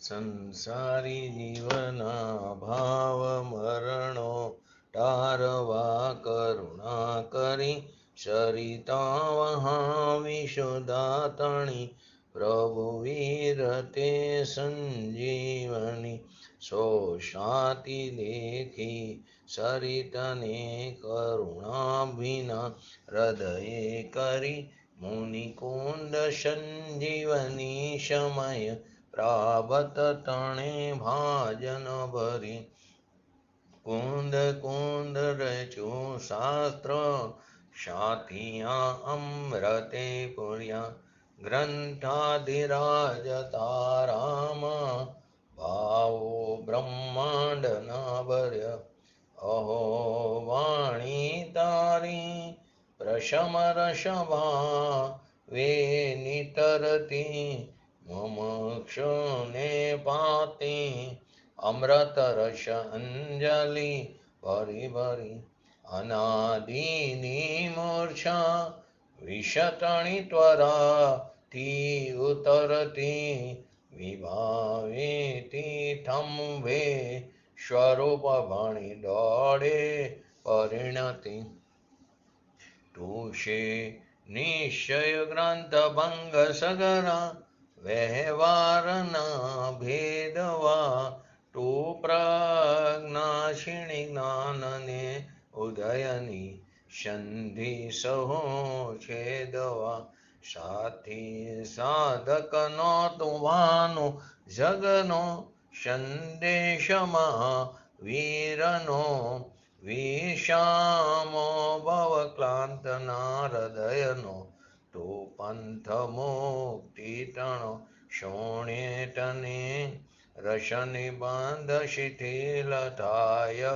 સંસારી જીવના ભાવ મરણો ટારવા કરુણા કરી સરિતા વહાવિશુદાતણી પ્રભુ વીરતે સંજીવની શોષાતી દેખી સરિતને કરુણાભિના હૃદયે કરી મુનિકુંદ સંજીવની સમય પ્રાવત તણે ભાજન ભરી કુંદ કુંદ રચું શાસ્ત્ર સાથિયા અમૃતે પુર્યા ગ્રંથાધિરાજ તારામાં ભાવો બ્રહ્માંડ ના ભર્ય અહો વાણી તારી પ્રશમ રસભા વે નિતરતી મુમુક્ષુને પાતે અમૃત રસ અંજલિ ભરી ભરી અનાદિની મૂર્છા વિષતણી ત્વરા થી ઉતરતી વિભાવેતી થંભે સ્વરૂપ ભણી દોડે પરિણતિ તુષે નિશ્ચય ગ્રંથ ભંગ સગરા વ્યવહારના ભેદવા તુ પ્રજ્ઞાશીણી જ્ઞાનને ઉદયની સંધિ સહો છેદવા સાથી સાધકનો તુવાનો જગનો સંદેશમાં વીરનો વિષામો ભવક્લાંતના હૃદયનો તો પંથ મુક્તિ તણો શોણેટને રસનિબંધ શિથિલ થાય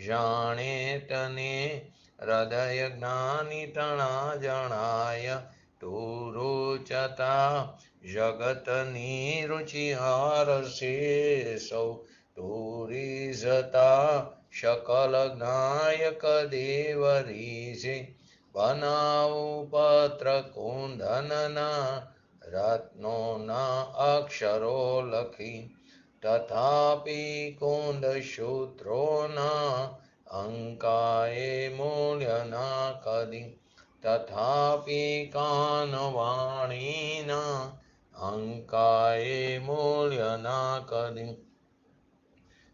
જાણે તને હૃદય જ્ઞાની તણા જણાય તું રૂચતા જગતની રુચિ હારશે સૌ તું રીઝતા શકલ જ્ઞાયક દેવરીશે બનાવું પત્ર કુંદનના રત્નોના અક્ષરો લખી તથાપી કુંદ સૂત્રોના અંકાએ મૂલ્ય ના કદી તથાપી કાનવાણીના અંકાએ મૂલ્ય ના કદી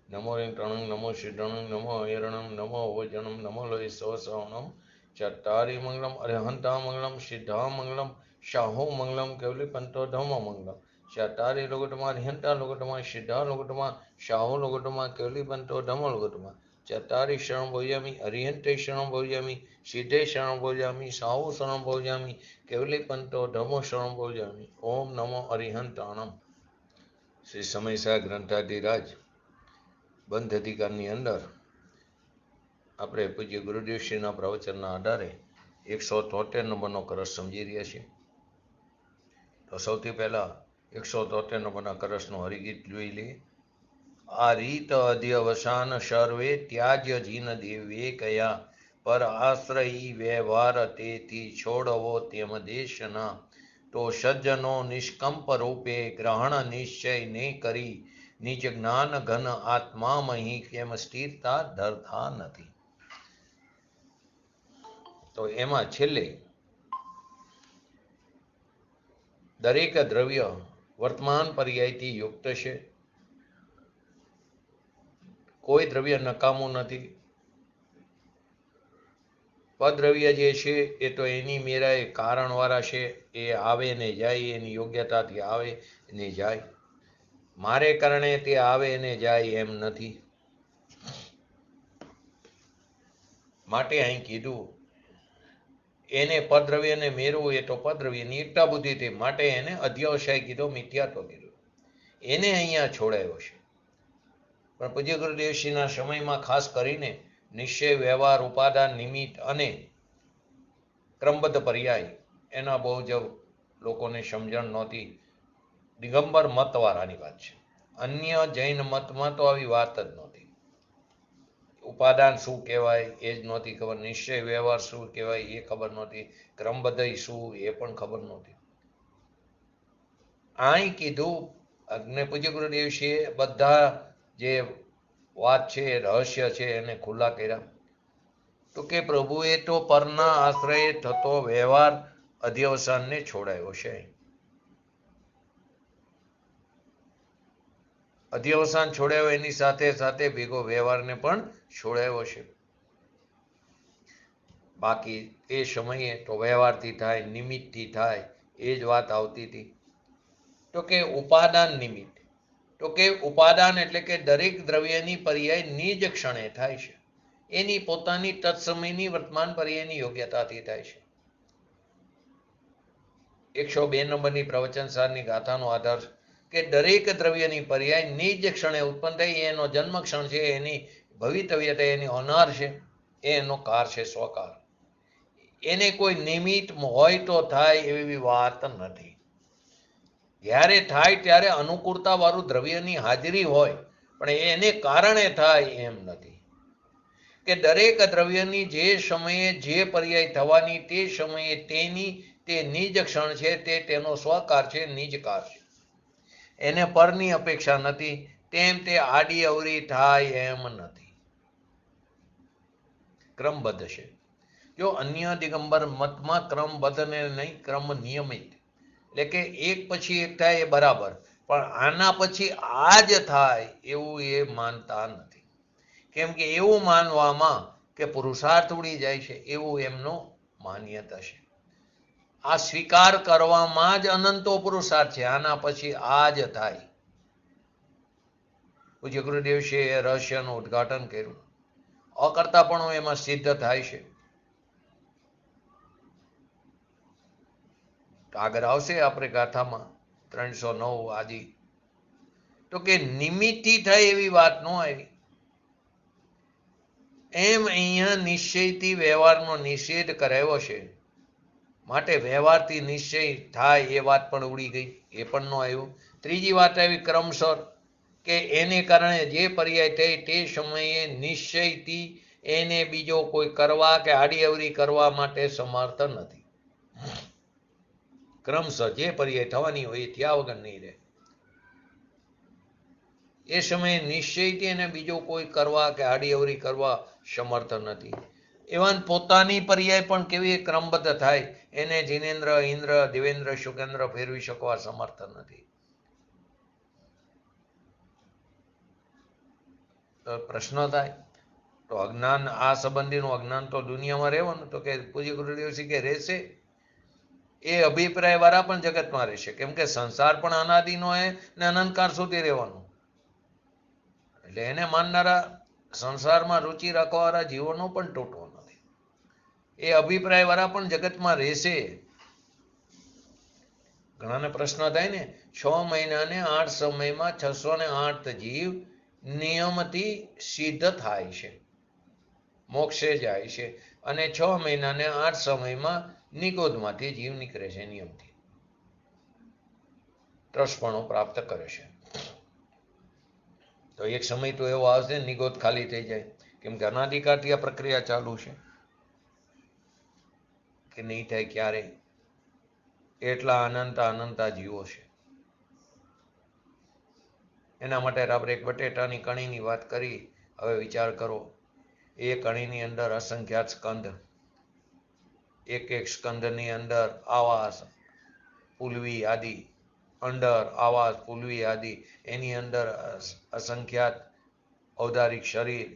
નમો રિંકણં નમો સિદ્ધણં નમો હિરણં નમો વજનં નમો લોહિ સહસ્રવણં ચત્તારી મંગલમ અરિહંતા મંગલમ સિદ્ધા મંગલમ શાહો મંગલમ કેવલી પંતો ધમ્મ મંગલમ ચત્તારી લોકોટમાં અરિહંતા લોકોટમાં સિદ્ધા લોકોટમાં શાહો લોકોટમાં કેવલી પંતો ધમ્મ લોકોટમાં ચત્તારી શરણ ભોજામી અરિહંતે શરણ ભોજામી સિદ્ધે શરણ ભોજામી શાહો શરણ ભોજામી કેવલી પંતો ધમ્મો શરણ ભોજામી ઓમ નમો અરિહંતાણમ. શ્રી સમયસા ગ્રંથાધિરાજ બંધ અધિકારની અંદર આપણે પૂજ્ય ગુરુદેવશ્રીના પ્રવચનના આધારે 173 નંબરનો કરસ સમજી રહ્યા છીએ. તો સૌથી પહેલા 173 નંબરના કરસનું હરિગીત જોઈ લઈએ. આ રીત અધ્યવસાન સર્વે ત્યાજ્ય જીન દેવે કયા પર આશ્રયી વ્યવહાર તેથી છોડવો તેમ દેશના તો સજ્જનો નિષ્કંપ રૂપે ગ્રહણ નિશ્ચય ને કરી નિજ જ્ઞાન ઘન આત્મામહી કેમ સ્થિરતા ધરતા નથી. તો એમાં છેલ્લે દરેક દ્રવ્ય વર્તમાન પર્યાયથી યુક્ત છે. કોઈ દ્રવ્ય નકામું નથી. પદ્રવ્ય જે છે એ તો એની મેરાએ કારણવાળા છે. એ આવે ને જાય, એની યોગ્યતાથી આવે ને જાય. મારે કારણે તે આવે ને જાય એમ નથી. માટે અહીં કીધું એને પદ્રવ્યને મેળવું એ તો પદ્રવ્યની એકતા બુદ્ધિ થઈ, માટે એને અધ્યવસાય કીધો, મિથ્યાત્વ કીધું. એને અહીંયા છોડાયો છે. પણ પૂજ્ય ગુરુદેવશ્રીના સમયમાં ખાસ કરીને નિશ્ચય, વ્યવહાર, ઉપાદાન, નિમિત્ત અને ક્રમબદ્ધ પર્યાય એના બહુ જ લોકોને સમજણ નહોતી. દિગંબર મતવાળાની વાત છે. અન્ય જૈન મતમાં તો આવી વાત જ નહોતી. ઉપાદાન શું કહેવાય એ જ નહોતી ખબર. નિશ્ચય વ્યવહાર શું કહેવાય એ ખબર નહોતી. ક્રમબદ્ધ શું એ પણ ખબર નહોતી. અહીં કીધું અગ્નિ પૂજ્ય ગુરુદેવશ્રીએ બધા જે વાત છે રહસ્ય છે એને ખુલ્લા કર્યા. તો કે પ્રભુએ તો પરના આશ્રયે થતો વ્યવહાર અધ્યવસાનને છોડાયો છે. અધ્યવસાન છોડાયો એની સાથે સાથે ભેગો વ્યવહારને પણ છોડાયો છે. બાકી એ સમયે તો વ્યવહારથી થાય, નિમિત્તથી થાય, એ જ વાત આવતી હતી. તો કે ઉપાદાન નિમિત્ત, તો કે ઉપાદાન એટલે કે દરેક દ્રવ્યની પર્યાય નિજ ક્ષણે થાય છે. એની પોતાની તત્સમયની વર્તમાન પર્યાયની યોગ્યતાથી થાય છે. 102 નંબરની પ્રવચન સારની ગાથાનો આધાર કે દરેક દ્રવ્યની પર્યાય નિજ ક્ષણે ઉત્પન્ન થઈ, એનો જન્મ ક્ષણ છે, એની ભવિતવ્યતા, એની હોનાર છે, એનો કાર છે, સ્વકાર. એને કોઈ નિમિત્ત હોય તો થાય એવી વાત નથી. જ્યારે થાય ત્યારે અનુકૂળતા વાળું દ્રવ્યની હાજરી હોય, પણ એને કારણે થાય એમ નથી. કે દરેક દ્રવ્યની જે સમયે જે પર્યાય થવાની તે સમયે તેની તે નિજ ક્ષણ છે, તે તેનો સ્વકાર છે, નિજકાર છે. એને પરની અપેક્ષા નથી, તેમ તે આડી અવરી થાય એમ નથી. ક્રમબદ્ધ છે. જો અન્ય દિગંબર મતમાં ક્રમબદ્ધ ને નહીં, ક્રમ નિયમિત, એટલે કે એક પછી એક થાય એ બરાબર, પણ આના પછી આ જ થાય એવું એ માનતા નથી. કેમ કે એવું માનવામાં કે પુરુષાર્થ ઉડી જાય છે, એવું એમનો માન્યતા છે. આ સ્વીકાર કરવામાં જ અનંતો પુરુષાર્થ છે, આના પછી આ જ થાય. પૂજ્ય ગુરુદેવશ્રીએ એ રહસ્યનું ઉદ્ઘાટન કર્યું. અકર્તાપણું એમાં સિદ્ધ થાય છે. આગળ આવશે આપણે ગાથામાં 309 આદિ. તો કે નિમિત્તથી થાય એવી વાત ન આવી. એમ અહીંયા નિશ્ચયથી વ્યવહારનો નિષેધ કરાયો છે. માટે વ્યવહારથી નિશ્ચય થાય એ વાત પણ ઉડી ગઈ, એ પણ ન આવ્યું. ત્રીજી વાત આવી ક્રમસર, કે એને કારણે જે પર્યાય થઈ તે સમયે નિશ્ચયથી એને બીજો કોઈ કરવા કે આડી અવરી કરવા માટે સમર્થ નથી. ક્રમસર જે પર્યાય થવાની હોય એ થયા વગર નહીં રહે. એ સમયે નિશ્ચયથી એને બીજો કોઈ કરવા કે આડી અવરી કરવા સમર્થ નથી. એવાન પોતાની પર્યાય પણ કેવી ક્રમબદ્ધ થાય, એને જીનેન્દ્ર, ઇન્દ્ર, દેવેન્દ્ર, શુકેન્દ્ર ફેરવી શકવા સમર્થ નથી. તો પ્રશ્ન થાય, તો અજ્ઞાન, આ સંબંધીનું અજ્ઞાન તો દુનિયામાં રહેવાનું. તો કે પૂજ્ય ગુરુદેવશ્રી કે રહેશે. એ અભિપ્રાય વાળા પણ જગતમાં રહેશે, કેમ કે સંસાર પણ અનાદિનો હે ને અનંતકાળ સુધી રહેવાનું. એટલે એને માનનારા, સંસારમાં રુચિ રાખવાવાળા જીવોનો પણ તૂટવો નથી. એ અભિપ્રાય વાળા પણ જગતમાં રહેશે. ઘણાને પ્રશ્ન થાય ને, 6 મહિના ને 8 સમયમાં 608 જીવ નિયમથી સિદ્ધ થાય છે, મોક્ષે જાય છે, અને 6 મહિના ને 8 સમયમાં નિગોદમાંથી જીવ નીકળે છે, નિયમથી ત્રસપણું પ્રાપ્ત કરે છે. તો એક સમય તો એવો આવશે નિગોદ ખાલી થઈ જાય, કેમ કે અનાધિકારથી આ પ્રક્રિયા ચાલુ છે. કે નહીં થાય ક્યારે, એટલા અનંતા જીવો છે. એના માટે આપણે એક બટેટાની કણીની વાત કરી. હવે વિચાર કરો, એ કણીની અંદર અસંખ્યાત સ્કંદ, એક એક સ્કંદની અંદર આવાસ, પુલવી આદિ, અંડર, આવાસ, પુલવી આદિ, એની અંદર અસંખ્યાત ઔદારિક શરીર,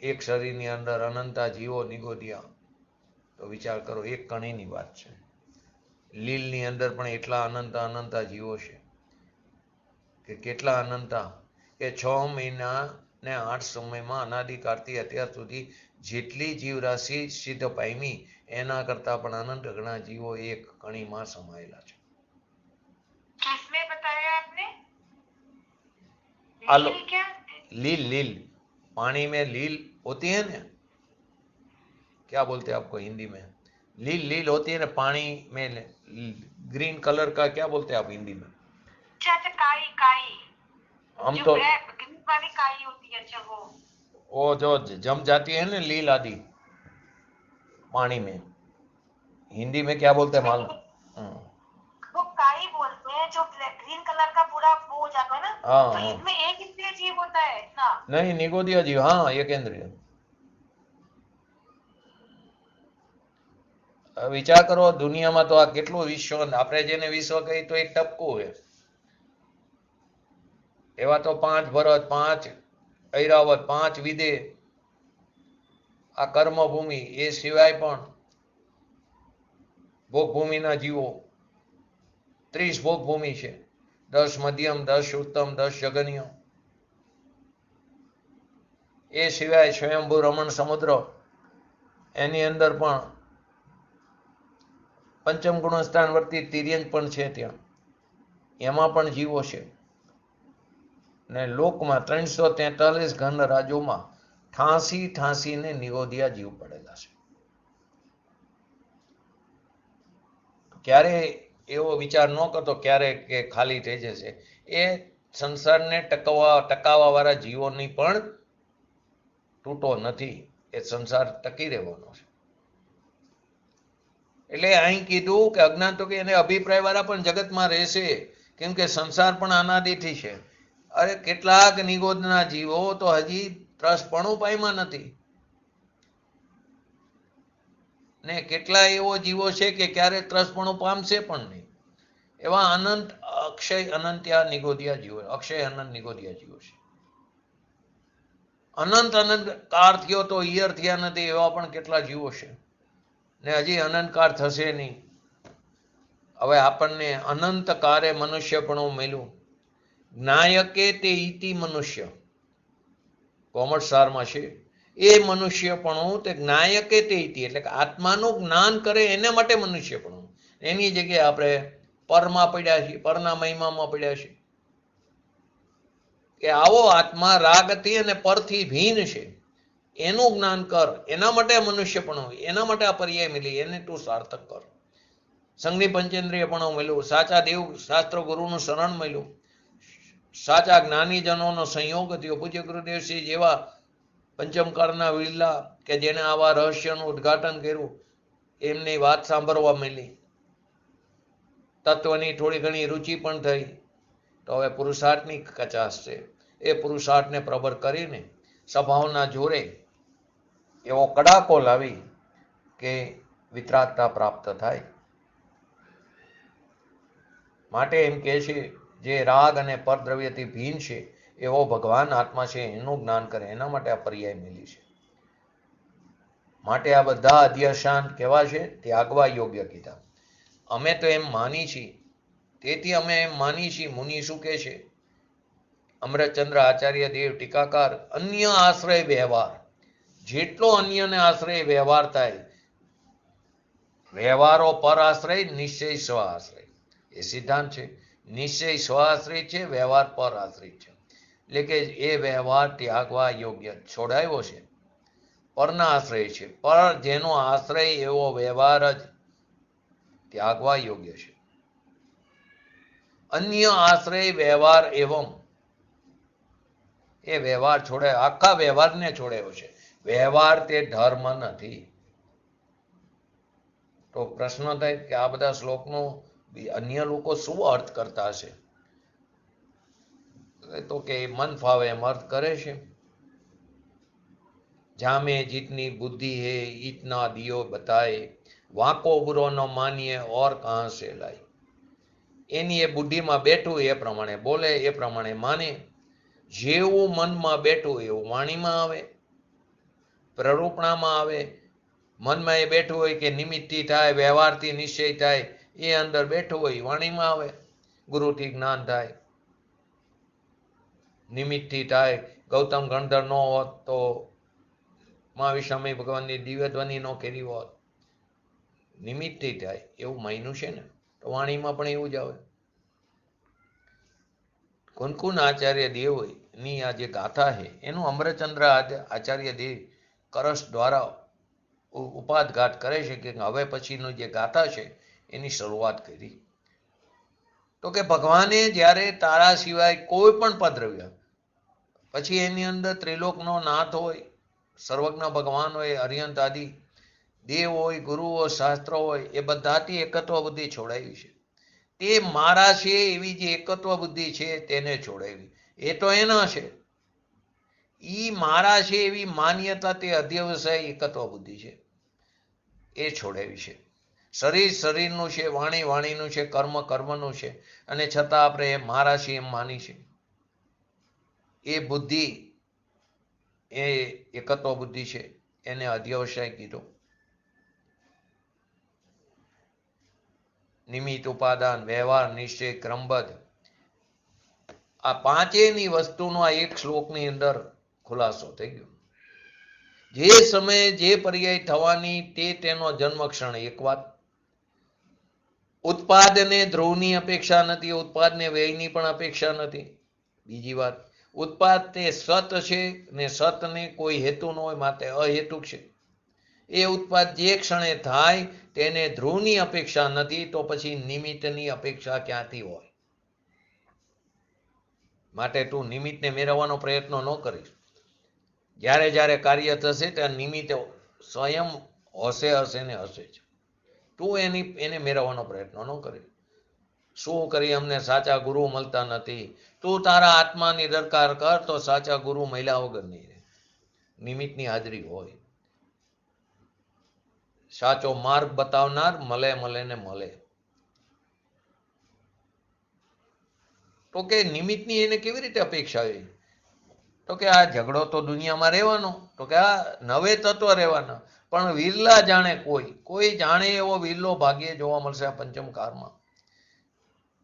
એક શરીરની અંદર અનંતા જીવો નિગોદિયા. તો વિચાર કરો, એક કણીની વાત છે. લીલની અંદર પણ એટલા અનંતા જીવો છે. કે કેટલા અનંતા, કે 6 મહિના ને 8 સમયમાં અનાદિકાળથી અત્યાર સુધી જેટલી જીવરાશિ સિદ્ધ પામી, એના કરતા પણ અનંત ઘણા જીવો એક કણીમાં સમાયેલા છે. किसमें बताया आपने? आलो, लील क्या? लील, लील, पानी में लील होती है ना, क्या बोलते हैं आपको हिंदी में? लील, लील होती है ना पानी में, ग्रीन कलर का क्या बोलते हैं आप हिंदी में? अच्छा, काई काई, हम जो तो ग्रीन वाली काई होती है, अच्छा वो जो जम जाती है ना लील आदि पानी में, हिंदी में क्या बोलते हैं मालूम? वो काई बोलते हैं, में जो ग्रीन कलर का पूरा वो हो जाता है ना, हाँ, तो हाँ। इसमें एक इंद्रिय जीव होता है ना? नहीं, निगोदिया जीव, हाँ, એકેન્દ્રિય. વિચાર કરો, દુનિયામાં તો આ કેટલું વિશ્વ, આપણે જેને વિશ્વ કહી તો એક ટપકું છે. એવા તો 5 ભરત, 5 ઐરાવત, 5 વિદે, આ કર્મભૂમિ, એ સિવાય પણ ભોગભૂમિના જીવો 30 ભોગભૂમિ છે, 10 મધ્યમ, 10 ઉત્તમ, 10 જગન્ય. એ સિવાય સ્વયંભૂ રમણ સમુદ્ર, એની અંદર પણ પંચમ ગુણસ્થાન વર્તી તિર્યંક પણ છે ત્યાં, એમાં પણ જીવો છે. ને લોકમાં 343 ઘન રાજ્યોમાં ઠાંસીને નિગોદિયા જીવ પડેલા છે. ક્યારે એવો વિચાર ન કરતો ક્યારે કે ખાલી થઈ જશે. એ સંસારને ટકાવવા વાળા જીવોની પણ તૂટો નથી, એ સંસાર ટકી રહેવાનો છે. એટલે અહીં કીધું કે અજ્ઞાન તો કે એને અભિપ્રાય વાળા પણ જગતમાં રહેશે, કેમ કે સંસાર પણ અનાદિથી છે. અરે કેટલાક નિગોદના જીવો તો હજી ત્રસપણું પામ્યા નથી, ને કેટલા એવો જીવો છે કે ક્યારે ત્રસપણું પામશે પણ નહીં. એવા અનંત અક્ષય અનંત્યા નિગોદિયા જીવો, અક્ષય અનંત નિગોદિયા જીવો છે. અનંત કાળ થયો તો ઈયર થયા નથી, એવા પણ કેટલા જીવો છે, ને હજી અનંત કાળ થશે નહીં. હવે આપણને અનંત કાળે મનુષ્યપણું મળ્યું. જ્ઞાયકે તે ઇતિ મનુષ્ય, કોમર્સ સારમાં છે, એ મનુષ્યપણું તે જ્ઞાયકે તે ઇતિ, એટલે કે આત્માનું જ્ઞાન કરે એના માટે મનુષ્યપણું. એની જગ્યાએ આપણે પરમાં પડ્યા છીએ, પરના મહિમામાં પડ્યા છીએ કે આવો આત્મા રાગથી અને પરથી ભીન છે, એનું જ્ઞાન કર. એના માટે મનુષ્યપણું, એના માટે આ પર્યાય મળી, એને તું સાર્થક કર. સંઘની પંચેન્દ્રિયપણું મળ્યું, સાચા દેવ શાસ્ત્ર ગુરુનું શરણ મળ્યું, સાચા જ્ઞાનીજનોનો સંયોગ થયો. પૂજ્ય ગુરુદેવસિંહ જેવા પંચમકાળના વિરલા કે જેને આવા રહસ્યનું ઉદ્ઘાટન કર્યું, એમની વાત સાંભળવા મળી, તત્વની થોડી ઘણી રુચિ પણ થઈ. તો હવે પુરુષાર્થની કચાશ છે, એ પુરુષાર્થને પ્રબળ કરીને સભાઓના જોરે એવો કડાકો લાવી કે વિતરાગતા પ્રાપ્ત થાય. માટે એમ કહે છે, જે રાગ અને પરદ્રવ્યથી ભીન છે એવો ભગવાન આત્મા છે, એનું જ્ઞાન કરે, એના માટે આ પર્યાય મિલી છે. માટે આ બધા અધ્યશાંત કેવા છે? ત્યાગવા યોગ્ય કીધા. અમે તો એમ માની છીએ, તેથી અમે એમ માની છીએ. મુનિ શું કહે છે? અમૃતચંદ્ર આચાર્ય દેવ ટીકાકાર, અન્ય આશ્રય વ્યવહાર, જેટલો અન્યને આશ્રય વ્યવહાર થાય, વ્યવહારો પર આશ્રય, નિશ્ચય સ્વ આશ્રય, એ સિદ્ધાંત છે. નિશ્ચય સ્વ આશ્રય છે, વ્યવહાર પર આશ્રય છે. એટલે કે એ વ્યવહાર ત્યાગવા યોગ્ય, છોડાયો છે. પરના આશ્રય છે, પર જેનો આશ્રય એવો વ્યવહાર જ ત્યાગવા યોગ્ય છે. અન્ય આશ્રય વ્યવહાર એવમ, એ વ્યવહાર છોડે, આખા વ્યવહારને છોડ્યો છે. વ્યવહાર તે ધર્મ નથી. તો પ્રશ્ન થાય કે આ બધા શ્લોકનો અન્ય લોકો શું અર્થ કરતા હશે? તો કે મન ફાવે એમ અર્થ કરે છે. જામે જીતની બુદ્ધિ હે ઇતના દિયો બતાએ, વાંકો બુરો ન માનીએ ઓર કહા સે લાય. એની એ બુદ્ધિમાં બેઠું એ પ્રમાણે બોલે, એ પ્રમાણે માને. જેવું મનમાં બેઠું એવું વાણીમાં આવે, પ્રરૂપણામાં આવે. મનમાં એ બેઠું હોય કે નિમિત્તથી થાય, વ્યવહારથી નિશ્ચય થાય, એ અંદર બેઠું હોય વાણીમાં આવે. ગુરુથી જ્ઞાન થાય, નિમિત્તથી થાય. ગૌતમ ગણધર ન હોત તો મહાવિષ્ણુ ભગવાનની દિવ્ય ધ્વનિ ન કરી હોત. નિમિત્તથી થાય એવું માન્યું છે ને, તો વાણીમાં પણ એવું જ આવે. કુનકુન આચાર્ય દેવની આ જે ગાથા છે, એનું અમરચંદ્ર આચાર્ય દેવ કરસ દ્વારા ઉપાદઘાત કરે છે કે હવે પછીનું જે ગાથા છે એની શરૂઆત કરી. તો કે ભગવાને જ્યારે તારા સિવાય કોઈ પણ પદ્રવ્ય, પછી એની અંદર ત્રિલોકનો નાથ હોય, સર્વજ્ઞ ભગવાન હોય, અરિયંત આદિ દેવ હોય, ગુરુ હોય, શાસ્ત્ર હોય, એ બધાથી એકત્વ બુદ્ધિ છોડાવી છે. તે મારા છે એવી જે એકત્વ બુદ્ધિ છે તેને છોડાવી. એ તો એના છે. ઈ મારા છે એવી માન્યતા તે અધ્યવસાય એકત્વ બુદ્ધિ છે એ છોડાવી છે. શરીર શરીરનું છે, વાણી વાણીનું છે, કર્મ કર્મનું છે, અને છતાં આપણે એ મારા છે એમ માની છે. એ બુદ્ધિ એ એકત્વ બુદ્ધિ છે, એને અધ્યવસાય કીધો. નિમિત્ત, ઉપાદાન, વ્યવહાર, નિશ્ચય, ક્રમબદ્ધ, આ પાંચેયની વસ્તુનો આ એક શ્લોકની અંદર ખુલાસો થઈ ગયો. જે સમયે જે પર્યાય થવાની તે તેનો જન્મ ક્ષણ એક વાત. ઉત્પાદને ધ્રુવની અપેક્ષા નથી, ઉત્પાદને વ્યયની પણ અપેક્ષા નથી. બીજી વાત, ઉત્પાદ તે સત છે ને સતને કોઈ હેતુ ન હોય માટે અહેતુક છે. એ ઉત્પાદ જે ક્ષણે થાય તેને ધ્રુવની અપેક્ષા નથી, તો પછી નિમિત્તની અપેક્ષા ક્યાંથી હોય? માટે તું નિમિત્તને મેળવવાનો પ્રયત્ન ન કરીશ. જ્યારે જ્યારે કાર્ય થશે ત્યાં નિમિત્ત સ્વયં હશે ને હશે જ. તું એને મેળવવાનો પ્રયત્ન ન કરીશ. શું કરી? અમને સાચા ગુરુ મળતા નથી. તું તારા આત્માની દરકાર કર તો સાચા ગુરુ મળ્યા વગર નહીં રહે. નિમિત્તની હાજરી હોય. સાચો માર્ગ બતાવનાર મળે ને મળે. તો કે નિમિત્તની એને કેવી રીતે અપેક્ષા હોય? તો કે આ ઝઘડો તો દુનિયામાં રહેવાનો, તો કે આ નવે તત્વ રહેવાના, પણ વિરલા જાણે કોઈ જાણે એવો વિરલો ભાગ્ય જોવા મળશે આ પંચમ કાળમાં.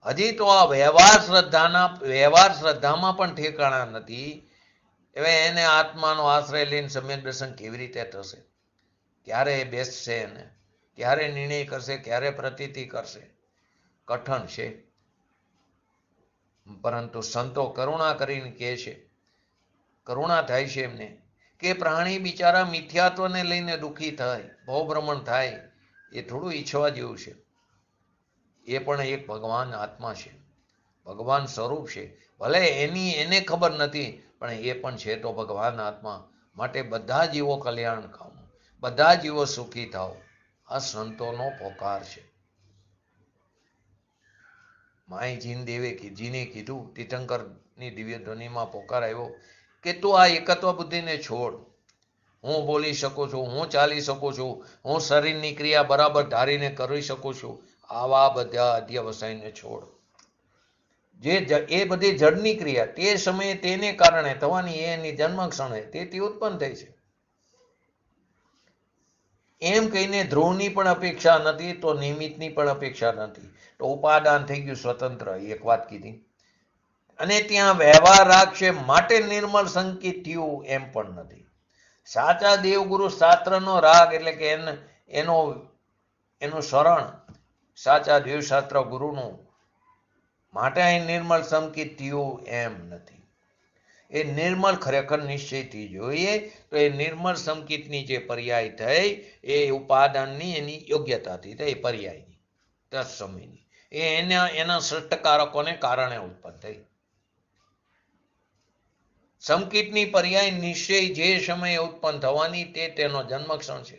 હજી તો આ વ્યવહાર શ્રદ્ધામાં પણ ઠેકાણા નથી. હવે એને આત્માનો આશ્રય લઈને સમ્યક દર્શન કેવી રીતે થશે? ક્યારે બેસશે એને? ક્યારે નિર્ણય કરશે? ક્યારે પ્રતીતિ કરશે? કઠણ છે. પરંતુ સંતો કરુણા કરીને કહે છે, કરુણા થાય છે એમને, કે પ્રાણી બિચારા મિથ્યાત્વને લઈને દુઃખી થાય, ભવભ્રમણ થાય, એ થોડું ઈચ્છવા જેવું છે. એ પણ એક ભગવાન આત્મા છે, ભગવાન સ્વરૂપ છે. ભલે એને ખબર નથી, પણ એ પણ છે તો ભગવાન આત્મા. માટે બધા જીવો કલ્યાણ ખાઓ, બધા જીવો સુખી થાઓ, આ સંતોનો પોકાર છે. માય જીને કીધું, તીર્થંકરની દિવ્ય ધ્વનિમાં પોકાર આવ્યો કે તું આ એકત્વ બુદ્ધિને છોડ. હું બોલી શકું છું, હું ચાલી શકું છું, હું શરીરની ક્રિયા બરાબર ધારીને કરી શકું છું. આવા બધા અધ્યવસાયને છોડ. એ બધી જડની ક્રિયા તે સમયે તેને કારણે થવાની, એની જન્મ ક્ષણે તેથી ઉત્પન્ન થઈ છે. એમ કહીને ધ્રુવની પણ અપેક્ષા નથી, તો નિમિત્તની પણ અપેક્ષા નથી. તો ઉપાદાન થઈ ગયું સ્વતંત્ર, એક વાત કીધી. અને ત્યાં વ્યવહાર રાખશે માટે નિર્મળ સંકિત થયું એમ પણ નથી. સાચા દેવગુરુ શાસ્ત્રનો રાગ એટલે કે એનું શરણ સાચા દેવશાસ્ત્ર ગુરુનું, માટે અહીં નિર્મળ સંકિત થયું એમ નથી. એ નિર્મળ ખરેખર નિશ્ચયથી જોઈએ તો એ નિર્મળ સંકિતની જે પર્યાય થઈ એ ઉપાદાનની એની યોગ્યતાથી થઈ, પર્યાયની તત્સમયની. એના સૃષ્ટકારકોને કારણે ઉત્પન્ન થઈ. સંકિતની પર્યાય નિશ્ચય જે સમયે ઉત્પન્ન થવાની તે તેનો જન્મક્ષણ છે.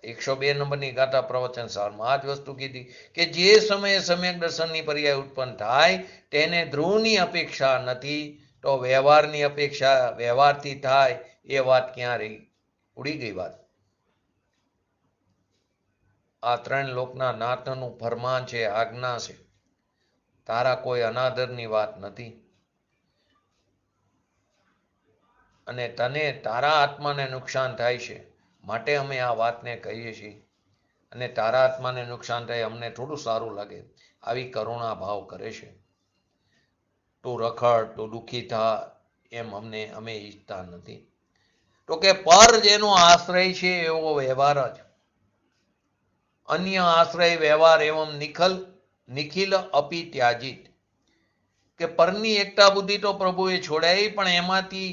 102 નંબરની ગાથા પ્રવચન સારમાં આ જ વસ્તુ કીધી કે જે સમયે સમ્યક દર્શનની પર્યાય ઉત્પન્ન થાય તેને ધ્રુવની અપેક્ષા નથી, તો વ્યવહારની અપેક્ષા વ્યવહારથી થાય એ વાત ક્યાં રહી? ઉડી ગઈ વાત. આ 3 લોકના નાથનું ફરમાન છે, આજ્ઞા છે. તારા કોઈ અનાદરની વાત નથી. અને તને તારા આત્માને નુકસાન થાય છે, માટે અમે આ વાતને કહીએ છીએ. અને તારા આત્માને નુકસાન થાય અમને થોડું સારું લાગે, આવી કરુણા ભાવ કરે છે. તું રખડ, તું દુઃખી થા, એમ અમે ઈચ્છતા નથી. તો કે પર જેનો આશ્રય છે એવો વ્યવહાર જ. અન્ય આશ્રય વ્યવહાર એવમ નિખિલ અપી ત્યાજિત. કે પરની એકતા બુદ્ધિ તો પ્રભુએ છોડાઈ, પણ એમાંથી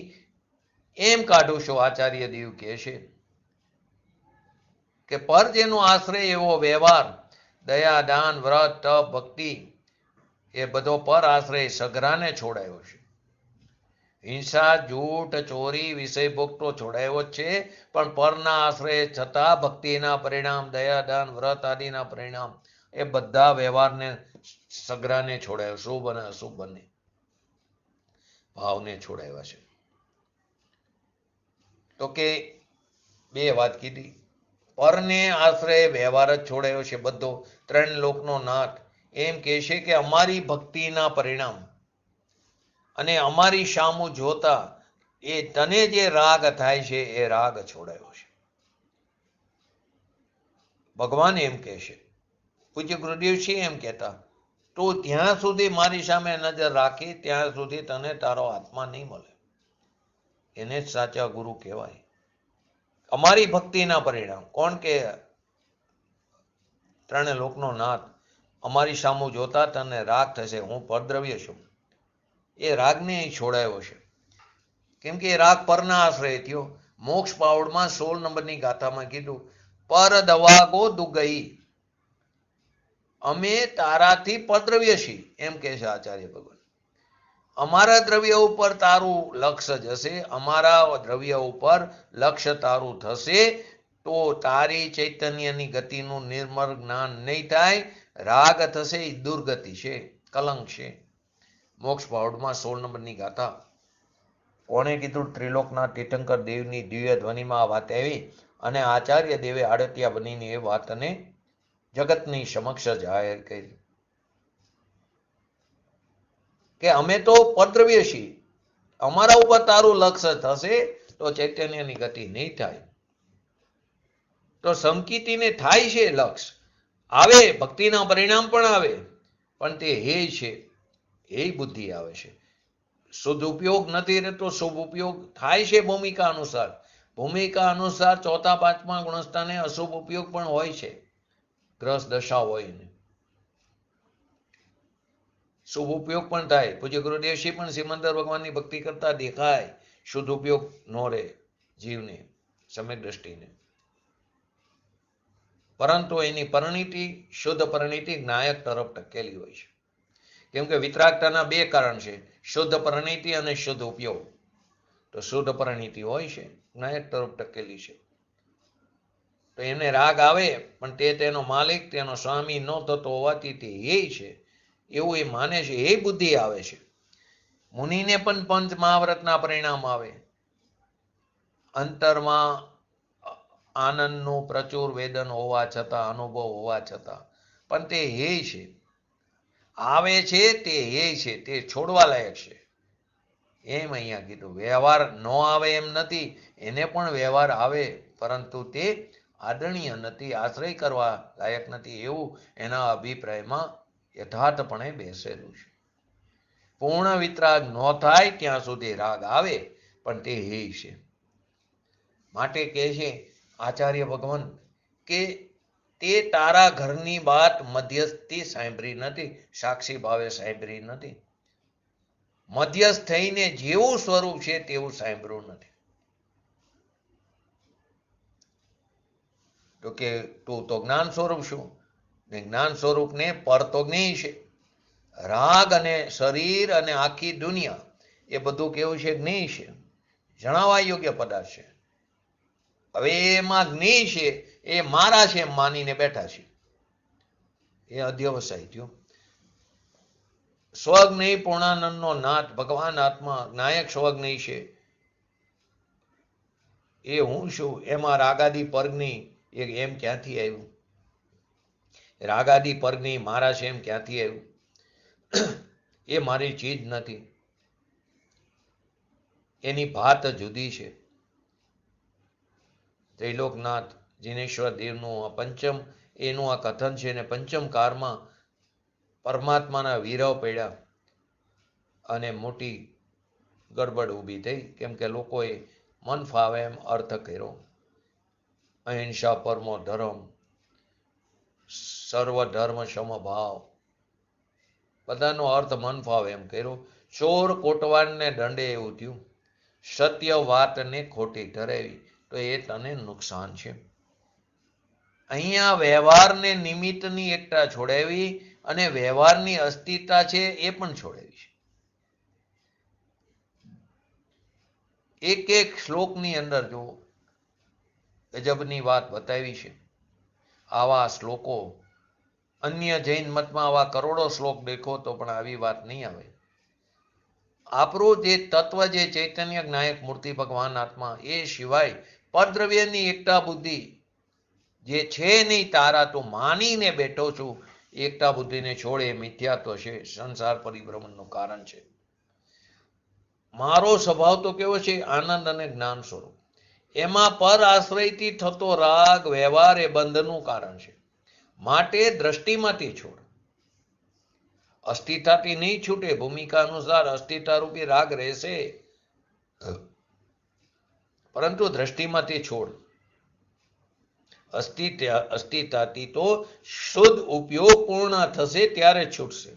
એમ કાઢું છું, આચાર્ય દેવ કહે છે કે પર જેનો આશ્રય એવો વ્યવહાર, દયા, દાન, વ્રત, તપ, ભક્તિ, એ બધો પર આશ્રય સઘરાને છોડાયો છે. હિંસા, જૂઠ, ચોરી, વિષય ભોગ તો છોડાયો જ છે, પણ પરના આશ્રય છતાં ભક્તિના પરિણામ, દયા, દાન, વ્રત આદિના પરિણામ, એ બધા વ્યવહારને સગરાને છોડાયો, શુભ અને અશુભ બંને ભાવને છોડાવ્યા છે. તો કે બે વાત કીધી, પરને આશ્રય વ્યવહાર જ છોડાયો છે બધો. ત્રણ લોકનો નાથ એમ કહે છે કે અમારી ભક્તિના પરિણામ અને અમારી સામું જોતા એ તને જે રાગ થાય છે એ રાગ છોડાયો છે. ભગવાન એમ કહે છે, પૂજ્ય ગુરુદેવજી એમ કહેતા, તો ત્યાં સુધી મારી સામે નજર રાખી ત્યાં સુધી તને તારો આત્મા નહીં મળે. એને જ સાચા ગુરુ કહેવાય. અમારી ભક્તિના પરિણામ કોણ કે ત્રણે લોકનો નાથ, અમારી સામું જોતા તને રાગ થશે, હું પરદ્રવ્ય છું. એ રાગને છોડાયો છે. કેમ કે એ રાગ પરના આશ્રય થયો. મોક્ષ પાવડમાં 16 નંબરની ગાથામાં કીધું, પર દવાગો દુગઈ, અમે તારાથી પરદ્રવ્ય છીએ, એમ કહે છે આચાર્ય ભગવાન. અમારા દ્રવ્ય ઉપર તારું લક્ષ્ય જશે, અમારા દ્રવ્ય ઉપર લક્ષ્ય તારું થશે તો તારી ચૈતન્યની ગતિનું નિર્મળ જ્ઞાન નહીં થાય. રાગ થશે એ દુર્ગતિ છે, કલંક છે. મોક્ષ પાવડમાં 16 નંબરની ગાથા. કોણે કીધું? ત્રિલોકનાથ તીર્થંકર દેવની દિવ્ય ધ્વનિમાં આ વાત આવી અને આચાર્ય દેવે આડતિયા બનીને એ વાતને જગતની સમક્ષ જાહેર કરી કે અમે તો પરદ્રવ્ય છીએ, અમારા ઉપર તારું લક્ષ્ય થશે તો ચૈતન્યની ગતિ નહીં થાય. તો સમકીતીને થાય છે લક્ષ્ય, આવે ભક્તિના પરિણામ પણ આવે, પણ તે હે છે એ બુદ્ધિ આવે છે. શુદ્ધ ઉપયોગ નથી રહેતો, શુભ ઉપયોગ થાય છે ભૂમિકા અનુસાર. ભૂમિકા અનુસાર ચોથા પાંચમા ગુણસ્થાને અશુભ ઉપયોગ પણ હોય છે, ગ્રસ દશા હોય ને શુભ ઉપયોગ પણ થાય. પૂજ્ય ગુરુદેવશ્રી પણ સિમંદર ભગવાનની ભક્તિ કરતા દેખાય, શુદ્ધ ઉપયોગ નો રહે જીવને, સમ્યક દ્રષ્ટિને. પરંતુ એની પરિણીતિ, શુદ્ધ પરિણીતિ જ્ઞાયક તરફ ટકેલી હોય છે. કેમ કે વિતરાગતાના બે કારણ છે, શુદ્ધ પરિણીતિ અને શુદ્ધ ઉપયોગ. તો શુદ્ધ પરિણીતિ હોય છે, જ્ઞાયક તરફ ટકેલી છે. તો એને રાગ આવે પણ તે તેનો માલિક, તેનો સ્વામી ન થતો હોવાથી તે એ છે એવું એ માને છે, એ બુદ્ધિ આવે છે. મુનિને પણ પંચ મહાવ્રતના પરિણામ આવે, અંતરમાં આનંદનું પ્રચુર વેદન હોવા છતાં, અનુભવ હોવા છતાં, પણ તે હે છે, આવે છે તે હે છે, તે છોડવા લાયક છે. એમ અહીંયા કીધું. વ્યવહાર ન આવે એમ નથી, એને પણ વ્યવહાર આવે, પરંતુ તે આદરણીય નથી, આશ્રય કરવા લાયક નથી, એવું એના અભિપ્રાયમાં યથાર્થપણે બેસેલું છે. પૂર્ણ વિતરાગ ન થાય ત્યાં સુધી રાગ આવે, પણ તે હે છે. માટે કહે છે આચાર્ય ભગવાન કે તે તારા ઘરની વાત મધ્યસ્થી સાંભળી નથી, સાક્ષી ભાવે સાંભળી નથી, મધ્યસ્થ થઈને જેવું સ્વરૂપ છે તેવું સાંભળ્યું નથી. તો કે તું તો જ્ઞાન સ્વરૂપ છું, ને જ્ઞાન સ્વરૂપને પર તો જ્ઞેય છે. રાગ અને શરીર અને આખી દુનિયા એ બધું કેવું છે? જ્ઞેય છે, જણાવવા યોગ્ય પદાર્થ છે. હવે એમાં જ્ઞેય છે એ મારા છે એમ માનીને બેઠા છે, એ અધ્યવસાય થયો. સ્વજ્ઞેય પૂર્ણાનંદનો નાથ ભગવાન આત્મા જ્ઞાયક સ્વજ્ઞેય છે, એ હું છું. એમાં રાગાદી પરજ્ઞેય એમ ક્યાંથી આવ્યું? રાગાદી પરજ્ઞેય મારા છે એમ ક્યાંથી આવ્યું? એ મારી ચીજ નથી, એની ભાત જુદી છે. ત્રિલોકનાથ જીનેશ્વર દેવનું આ પંચમ એનું આ કથન છે, ને પંચમ કારમાં પરમાત્માના વિરહ પડ્યા અને મોટી ગડબડ ઊભી થઈ. કેમ કે લોકોએ મન ફાવે એમ અર્થ કર્યો. અહિંસા પરમો ધર્મ, સર્વ ધર્મ સમભાવ, બધાનો અર્થ મન ફાવે એમ કર્યો. ચોર કોટવાનને દંડે એવું થયું, સત્ય વાતને ખોટી ઠરાવી, તો એ તને નુકસાન છે. અહીંયા વ્યવહારને નિમિત્તની એકતા છોડાવી અને વ્યવહારની અસ્તિત્વતા છે એ પણ છોડાવી છે. એક એક શ્લોકની અંદર જો ગજબની વાત બતાવી છે. આવા શ્લોકો અન્ય જૈન મતમાં આવા કરોડો શ્લોક દેખો તો પણ આવી વાત નહીં આવે. આપણું જે તત્વ જે ચૈતન્ય જ્ઞાયક મૂર્તિ ભગવાન આત્મા એ સિવાય પરદ્રવ્યની એકતા બુદ્ધિ જે છે નહીં તારા તું માનીને બેઠો છું. એકતા બુદ્ધિને છોડે મિથ્યાત્વ છે, સંસાર પરિભ્રમણનું કારણ છે. મારો સ્વભાવ તો કેવો છે? આનંદ અને જ્ઞાન સ્વરૂપ. એમાં પર આશ્રયથી થતો રાગ વ્યવહાર એ બંધનું કારણ છે. માટે દ્રષ્ટિમાંથી છોડ. અસ્થિતાથી નહીં છૂટે. ભૂમિકા અનુસાર અસ્થિતા રૂપી રાગ રહેશે, પરંતુ દ્રષ્ટિમાંથી છોડ. અસ્થિતાથી તો શુદ્ધ ઉપયોગ પૂર્ણ થશે ત્યારે છૂટશે.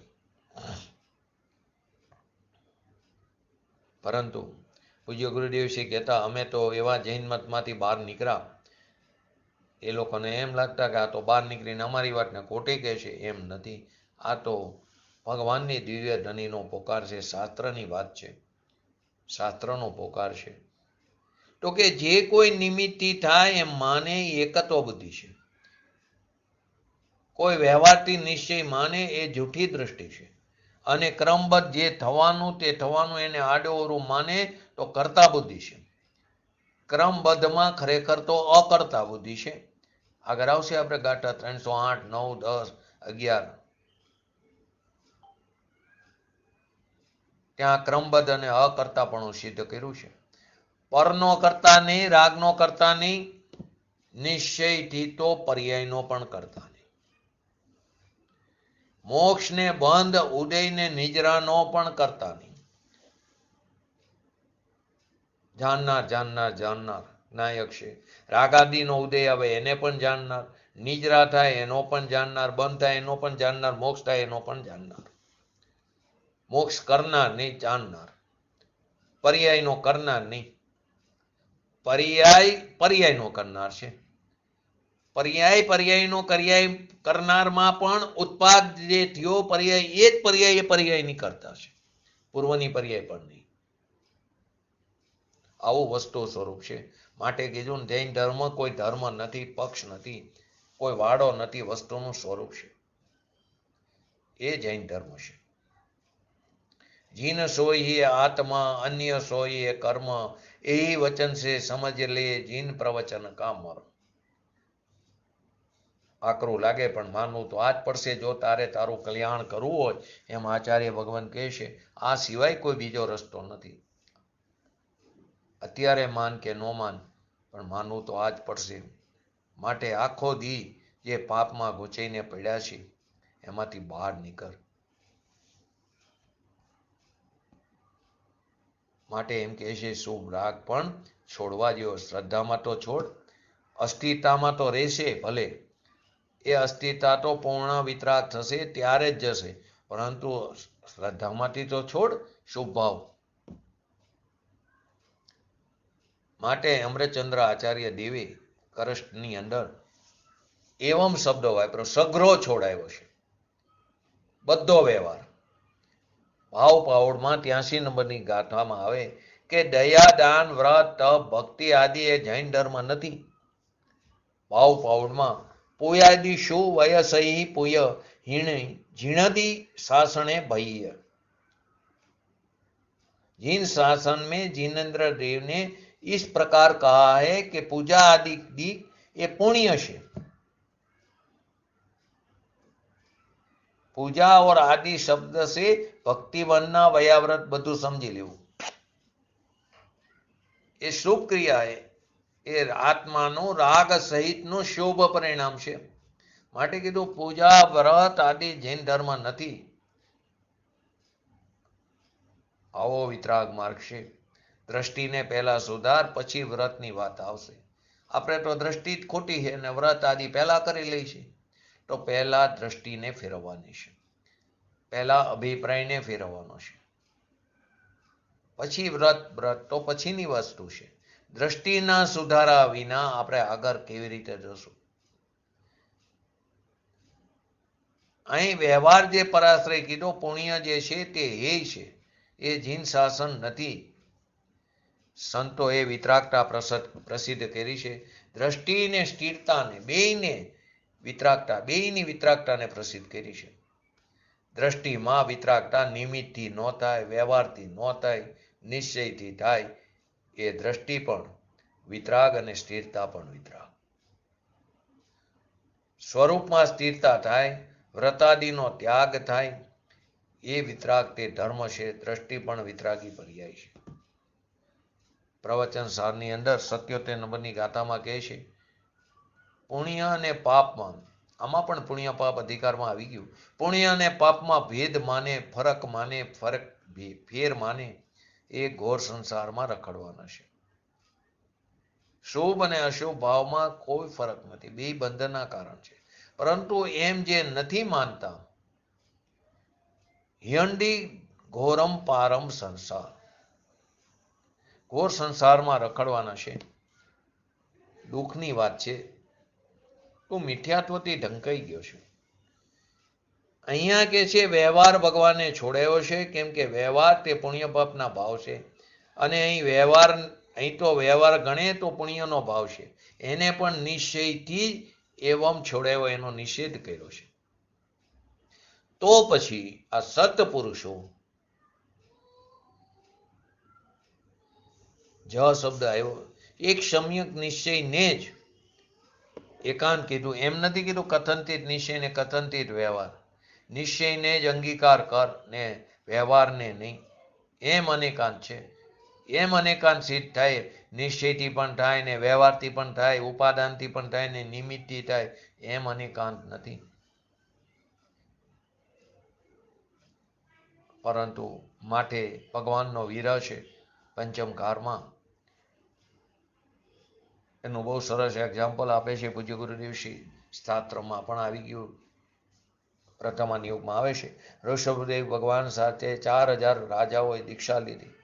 પરંતુ પૂજ્ય ગુરુદેવશ્રી કહેતા, અમે તો એવા જૈન મતમાંથી બહાર નીકળ્યા, એ લોકોને એમ લાગતા કે આ તો બહાર નીકળીને અમારી વાતને ખોટી કહે છે. એમ નથી. આ તો ભગવાનની દિવ્ય ધનીનો પોકાર છે, શાસ્ત્રની વાત છે, શાસ્ત્રનો પોકાર છે. તો કે જે કોઈ નિમિત્તથી થાય એમ માને એ એકત્વ બુદ્ધિ છે. કોઈ વ્યવહારથી નિશ્ચય માને એ જૂઠી દ્રષ્ટિ છે. અને ક્રમબદ્ધ જે થવાનું તે થવાનું એને આડોઅવળું માને તો કર્તા બુદ્ધિ છે. ક્રમબદ્ધમાં ખરેખર તો અકર્તા બુદ્ધિ છે. આગળ આવશે આપણે ગાંઠા 308, 9, 10, 11. ત્યાં ક્રમબદ્ધ અને અકર્તાપણું સિદ્ધ કર્યું છે. પરનો કરતા નહીં, રાગનો કરતા નહીં, નિશ્ચયથી તો પર્યાયનો પણ કરતા નહીં. મોક્ષને બંધ, ઉદયને નિજરાનો પણ કરતા નહીં. જાણનાર જાણનાર જાણનાર નાયક છે. રાગાદીનો ઉદય આવે એને પણ જાણનાર, નિજરા થાય એનો પણ જાણનાર, બંધ થાય એનો પણ જાણનાર, મોક્ષ થાય એનો પણ જાણનાર. મોક્ષ કરનાર નહીં, જાણનાર. પર્યાયનો કરનાર નહીં. પર્યાયનો કરનાર છે. પર્યાયનો કરનારમાં પણ ઉત્પાદ જે થયો પર્યાય એ જ પર્યાયની કરતા છે, પૂર્વની પર્યાય પણ નહીં. આવું વસ્તુ સ્વરૂપ છે. માટે કીધું જૈન ધર્મ કોઈ ધર્મ નથી, પક્ષ નથી, કોઈ વાડો નથી, વસ્તુનું સ્વરૂપ છે. એ જૈન ધર્મ છે. જીન સોઈ એ આત્મા, અન્ય સોઈ એ કર્મ, એ વચન સે સમજ લે જીન પ્રવચન કા મર્મ. આકરું લાગે પણ માનવું તો આ જ પડશે જો તારે તારું કલ્યાણ કરવું હોય. એમ આચાર્ય ભગવાન કહે છે, આ સિવાય કોઈ બીજો રસ્તો નથી. અત્યારે માન કે નો માન, પણ માનવું તો આ જ પડશે. માટે આખો દી જે પાપમાં ગૂંચાઈને પડ્યા છે એમાંથી બહાર નીકળ. માટે એમ કહે છે શુભ રાગ પણ છોડવા જેવો. શ્રદ્ધામાં તો છોડ, અસ્થિરતામાં તો રહેશે ભલે. એ અસ્થિરતા તો પૂર્ણ વિતરાગ થશે ત્યારે જ જશે, પરંતુ શ્રદ્ધામાંથી તો છોડ શુભ ભાવ. માટે અમૃતચંદ્ર આચાર્ય દેવે કરષ્ટની અંદર એવમ શબ્દો વાપરો, સઘળો છોડાયો છે. બધો વ્યવહાર. ભાવ પાવડમાં 83 નંબરની ગાથામાં આવે કે દયા, દાન, વ્રત, તપ, ભક્તિ આદિ એ જૈન ધર્મ નથી. ભાવ પાવડમાં પુયાદિ શું વયસહી પુય ઝીણદી શાસने भय्य. जिन शासन में जिनेन्द्र देव ने इस प्रकार कहा है कि पूजा आदि दी ये पुण्य છે. પૂજા और आदि शब्द से भक्ति बनना वयाव्रत બધું સમજી લેવું. એ શુભ ક્રિયા એ આત્માનું રાગ સહિતનું શુભ પરિણામ છે. માટે કીધું પૂજા વ્રત આદિ જૈન ધર્મ નથી. આવો વિતરાગ માર્ગ છે. દ્રષ્ટિને પહેલા સુધાર, પછી વ્રતની વાત આવશે. આપણે તો દ્રષ્ટિ જ ખોટી છે અને વ્રત આદિ પહેલા કરી લઈ છે. તો પહેલા દ્રષ્ટિને ફેરવવાની છે, પહેલા અભિપ્રાયને ફેરવવાનો છે, પછી વ્રત તો પછીની વસ્તુ છે. દ્રષ્ટિના સુધારા વિના આપણે આગળ કેવી રીતે જશું? અહીં વ્યવહાર જે પરાશ્રય કીધો, પુણ્ય જે છે તે હે છે, એ જીન શાસન નથી. સંતોએ વિતરાગતા પ્રસિદ્ધ કરી છે. દ્રષ્ટિ ને સ્થિરતાને બેયને વિતરાગતા, બેયની વિતરાગતાને પ્રસિદ્ધ કરી છે. દ્રષ્ટિમાં વિતરાગતા નિમિત્તથી ન થાય, વ્યવહારથી ન થાય, નિશ્ચયથી થાય. એ દ્રષ્ટિ પણ વિતરાગ અને સ્થિરતા પણ વિતરાગ. સ્વરૂપમાં સ્થિરતા થાય, વ્રતાદિનો ત્યાગ થાય, એ વિતરાગ તે ધર્મ છે. દ્રષ્ટિ પણ વિતરાગી પર્યાય છે. પ્રવચન સારની અંદર 77 નંબરની ગાથામાં કહે છે, પુણ્ય અને પાપમાં, આમાં પણ પુણ્ય પાપ અધિકારમાં આવી ગયું. પુણ્ય અને પાપમાં ભેદ માને, ફરક માને, ફેર માને, એ ઘોર સંસારમાં રખડવાના છે. શુભ અને અશુભ ભાવમાં કોઈ ફરક નથી, બે બંધનના કારણ છે. પરંતુ એમ જે નથી માનતા, યંડી ઘોરમ પારમ સંસાર, ઘોર સંસારમાં રખડવાના છે. દુઃખની વાત છે. તું મિથ્યાત્વથી ઢંકાઈ ગયો છે. અહીંયા કે છે વ્યવહાર ભગવાને છોડાયો છે, કેમ કે વ્યવહાર તે પુણ્ય પાપના ભાવ છે. અને અહીં તો વ્યવહાર ગણે તો પુણ્યનો ભાવ છે. એને પણ નિશ્ચયથી એવમ છોડાયો, એનો નિષેધ કર્યો છે. તો પછી આ સત્પુરુષો, જ શબ્દ આવ્યો, એક સમ્યક નિશ્ચયને જ એકાંત કીધું. એમ નથી કીધું કથનથી નિશ્ચય ને કથનથી વ્યવહાર. નિશ્ચયને જ અંગીકાર કર ને વ્યવહારને નહીં. એમ અનેકાંત છે. એમ અનેકાંત સિદ્ધ થાય. નિશ્ચયથી પણ થાય ને વ્યવહારથી પણ થાય, ઉપાદાનથી પણ થાય ને નિમિત્તથી થાય. એમ અનેકાંત નથી. પરંતુ માટે ભગવાનનો વિરહ છે પંચમકારમાં. એનું બહુ સરસ એક્ઝામ્પલ આપે છે પૂજ્ય ગુરુદેવશ્રી. શાસ્ત્રમાં પણ આવી ગયું. પ્રથમા નિયોગમાં આવે છે, ઋષભદેવ ભગવાન સાથે 4000 રાજાઓએ દીક્ષા લીધી,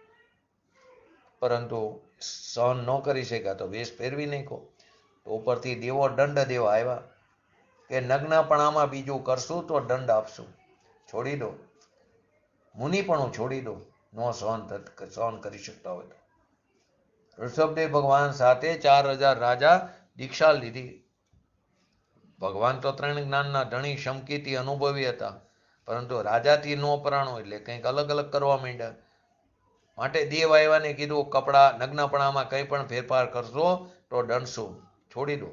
પરંતુ સહન ન કરી શક્યા તો વેશ ફેરવી નાખ્યો. તો ઉપરથી દેવો દંડ દેવા આવ્યા કે નગ્નપણામાં બીજું કરશું તો દંડ આપશું, છોડી દો. મુનિપણું છોડી દો, ન સહન કરી શકતા હોય તો. ઋષભદેવ ભગવાન સાથે 4000 રાજા દીક્ષા લીધી. ભગવાન તો ત્રણ જ્ઞાનના ધણી, સમકીથી અનુભવી હતા, પરંતુ રાજાથી નો પરાણો એટલે કંઈક અલગ અલગ કરવા માંડ્યા. માટે દેવ આવ્યાને કીધું કપડા નગ્નપણામાં કંઈ પણ ફેરફાર કરશો તો દંડશું, છોડી દો.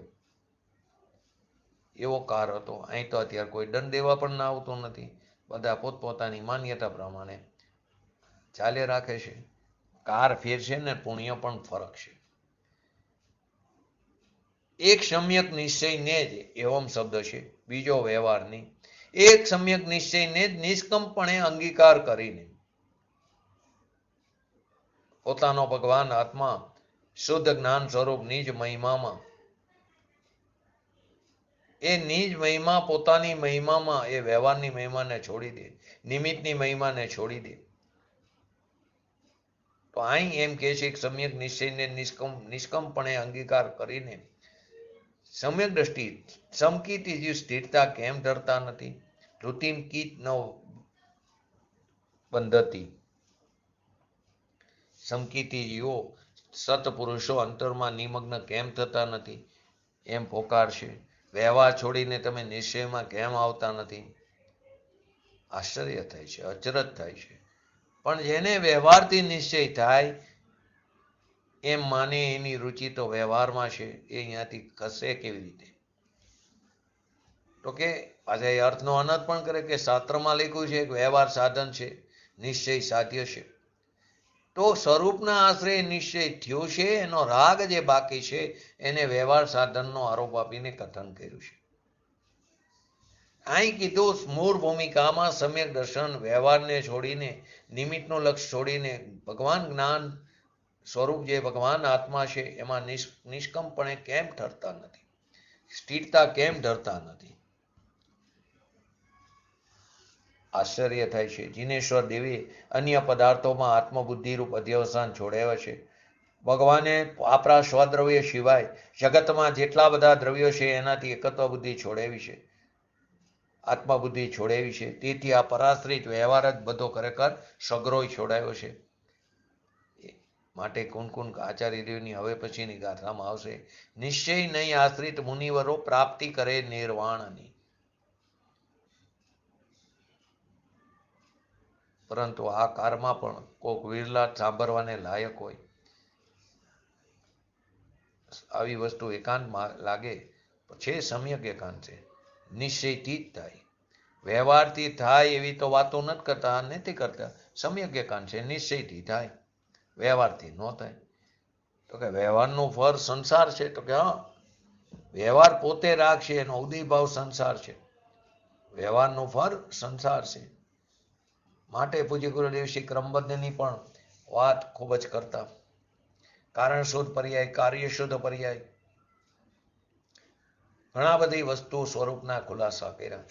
એવો કાર હતો. અહીં તો અત્યારે કોઈ દંડ દેવા પણ ના આવતું નથી. બધા પોતપોતાની માન્યતા પ્રમાણે ચાલે રાખે છે. કાર ફેર છે ને પુણ્ય પણ ફરક છે. એક સમ્યક નિશ્ચયને જ એવમ શબ્દ છે, બીજો વ્યવહાર નહીં. એક સમ્યક નિશ્ચયને જ નિષ્કંપણે અંગીકાર કરીને પોતાનો ભગવાન આત્મા શુદ્ધ જ્ઞાન સ્વરૂપ નિજ મહિમામાં, એ નિજ મહિમા પોતાની મહિમામાં એ વ્યવહારની મહિમાને છોડી દે, નિમિત્તની મહિમાને છોડી દે. તો અહીં એમ કે છે કે સમ્યક નિશ્ચયને નિષ્કંપણે અંગીકાર કરીને સમ્યક દ્રષ્ટિ સમકીથી જીવ સ્થિરતા કેમ ધરતા નથી? ધૃતિમ કીટ ન બંધતી. સમકીથી જીવો સત્પુરુષો અંતરમાં નિમગ્ન કેમ થતા નથી? એમ પોકારશે. વ્યવહાર છોડીને તમે નિશ્ચયમાં કેમ આવતા નથી? આશ્ચર્ય થાય છે, અચરજ થાય છે. પણ જેને વ્યવહારથી નિશ્ચય થાય એમ માને એની રુચિ તો વ્યવહારમાં છે, એ અહીંયાથી ખસે કેવી રીતે? તો કે પાછા એ અર્થનો અનર્થ પણ કરે કે શાસ્ત્રમાં લખ્યું છે કે વ્યવહાર સાધન છે, નિશ્ચય સાધ્ય છે. તો સ્વરૂપના આશ્રય નિશ્ચય થયો છે, એનો રાગ જે બાકી છે એને વ્યવહાર સાધનનો આરોપ આપીને કથન કર્યું છે. અહીં કીધું મૂળ ભૂમિકામાં સમ્યક દર્શન, વ્યવહારને છોડીને, નિમિત્તનું લક્ષ્ય છોડીને ભગવાન જ્ઞાન સ્વરૂપ જે ભગવાન આત્મા છે એમાં નિષ્કંપણે કેમ ઠરતા નથી? સ્થિરતા કેમ ધરતા નથી? આશ્ચર્ય થાય છે. જીનેશ્વર દેવે અન્ય પદાર્થોમાં આત્મબુદ્ધિરૂપ અધ્યવસાન છોડાવ્યા છે. ભગવાને આપણા સ્વદ્રવ્ય સિવાય જગતમાં જેટલા બધા દ્રવ્યો છે એનાથી એકત્વ બુદ્ધિ છોડાવી છે, આત્મબુદ્ધિ છોડાવી છે. તેથી આ પરાશ્રિત વ્યવહાર જ બધો ખરેખર સગરોય છોડાયો છે. માટે કુનકુન આચાર્ય દેવની હવે પછીની ગાથામાં આવશે. નિશ્ચય નહીં આશ્રિત મુનિવરો પ્રાપ્તિ કરે નિર્વાણની. પરંતુ આ કાળમાં પણ કોક વિરલા સાંભળવાને લાયક હોય. આવી વસ્તુ એકાંતમાં લાગે છે, સમ્યક એકાંત છે. નિશ્ચયથી જ થાય, વ્યવહારથી થાય એવી તો વાતો નથી કરતા. સમ્યક એકાંત છે, નિશ્ચયથી થાય, વ્યવહારથી ન થાય. તો કે વ્યવહારનું ફળ સંસાર છે. તો કે હા, વ્યવહાર પોતે રાખશે, એનો ઉદયભાવ સંસાર છે. વ્યવહારનું ફળ સંસાર છે. માટે પૂજ્ય ગુરુદેવ શ્રી ક્રમબદ્ધની પણ વાત ખૂબ જ કરતા. કારણ શુદ્ધ પર્યાય, કાર્ય શુદ્ધ પર્યાય, ઘણા બધી વસ્તુ સ્વરૂપના ખુલાસા કર્યા.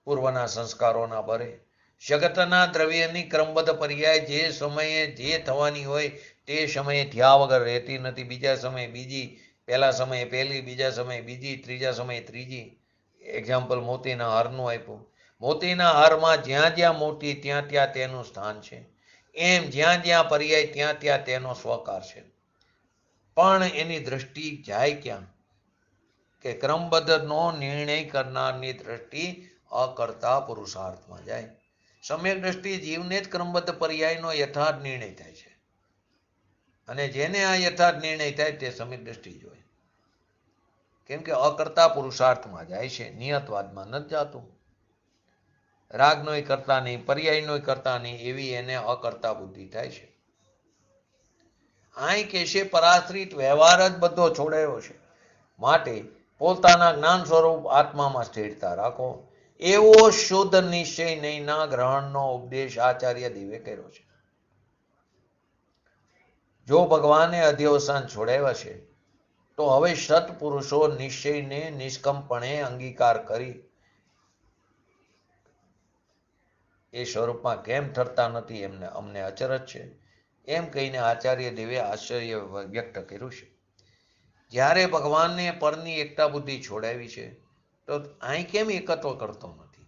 પૂર્વના સંસ્કારોના બરે જગતના દ્રવ્યની ક્રમબદ્ધ પર્યાય જે સમયે જે થવાની હોય તે સમયે થયા વગર રહેતી નથી. બીજા સમયે બીજી, પહેલા સમયે પહેલી, બીજા સમયે બીજી, ત્રીજા સમયે ત્રીજી. એક્ઝામ્પલ મોતીના હારનું આપ્યું. મોતીના હારમાં જ્યાં જ્યાં મોતી ત્યાં ત્યાં તેનું સ્થાન છે. એમ જ્યાં જ્યાં પર્યાય ત્યાં ત્યાં તેનો સ્વકાર છે. પણ એની દ્રષ્ટિ જાય ક્યાં? કે ક્રમબદ્ધનો નિર્ણય કરનારની દ્રષ્ટિ અકર્તા પુરુષાર્થમાં જાય. સમ્યક દ્રષ્ટિ જીવને જ ક્રમબદ્ધ પર્યાયનો યથાર્થ નિર્ણય થાય છે. અને જેને આ યથાર્થ નિર્ણય થાય તે સમ્યક દ્રષ્ટિ જોય. કેમ કે અકર્તા પુરુષાર્થમાં જાય છે, નિયતવાદમાં નથી જાતું. રાગનોય કરતા નહીં, પર્યાયનોય કરતા નહીં, એવી એને અકર્તા બુદ્ધિ થાય છે. અહીં કહેશે પરાશ્રિત વ્યવહાર જ બધો છોડાયો છે. માટે પોતાના જ્ઞાન સ્વરૂપ આત્મામાં સ્થિરતા રાખો. એવો શુદ્ધ નિશ્ચય નહીંના ગ્રહણનો ઉપદેશ આચાર્ય દેવે કર્યો છે. જો ભગવાને અધ્યવસાન છોડાવ્યા છે, તો હવે સત્પુરુષો નિશ્ચયને નિષ્કંપણે અંગીકાર કરી એ સ્વરૂપમાં કેમ ઠરતા નથી એમને અમને અચરજ છે. એમ કહીને આચાર્ય દેવે આશ્ચર્ય વ્યક્ત કર્યું છે. જ્યારે ભગવાનને પરની એકતા બુદ્ધિ છોડાવી છે, તો અહીં કેમ એકત્વ કરતો નથી?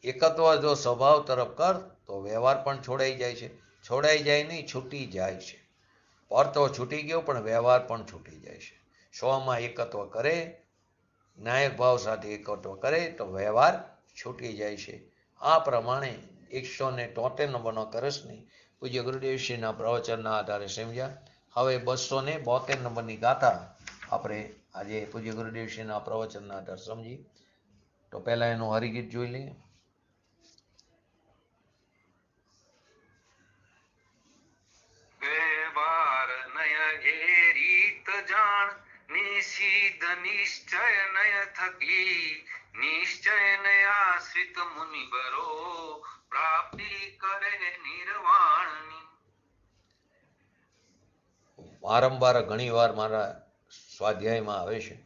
એકત્વ જો સ્વભાવ તરફ કર તો વ્યવહાર પણ છોડાઈ જાય છે. છોડાઈ જાય નહીં, છૂટી જાય છે. પર તો છૂટી ગયો, પણ વ્યવહાર પણ છૂટી જાય છે. સ્વમાં એકત્વ કરે, નાયક ભાવ સાથે એકત્વ કરે તો વ્યવહાર છૂટી જાય છે. આ પ્રમાણે 173 નંબરનો કરસની પૂજ્ય ગુરુદેવશ્રીના પ્રવચનના આધારે સમજ્યા. હવે 272 નંબરની ગાથા આપણે આજે પૂજ્ય ગુરુદેવશ્રીના પ્રવચનના આધારે સમજી. તો પહેલા એનું હરિગીત જોઈ લઈએ. વ્યવહાર નય એ રીત જાણ, નિષિદ્ધ નિશ્ચય નય થકી, નિશ્ચય નયાશ્રિત મુનિવરો પ્રાપ્તિ કરે નિર્વાણની. વારંવાર ઘણીવાર મારા સ્વાધ્યાયમાં આવે છે.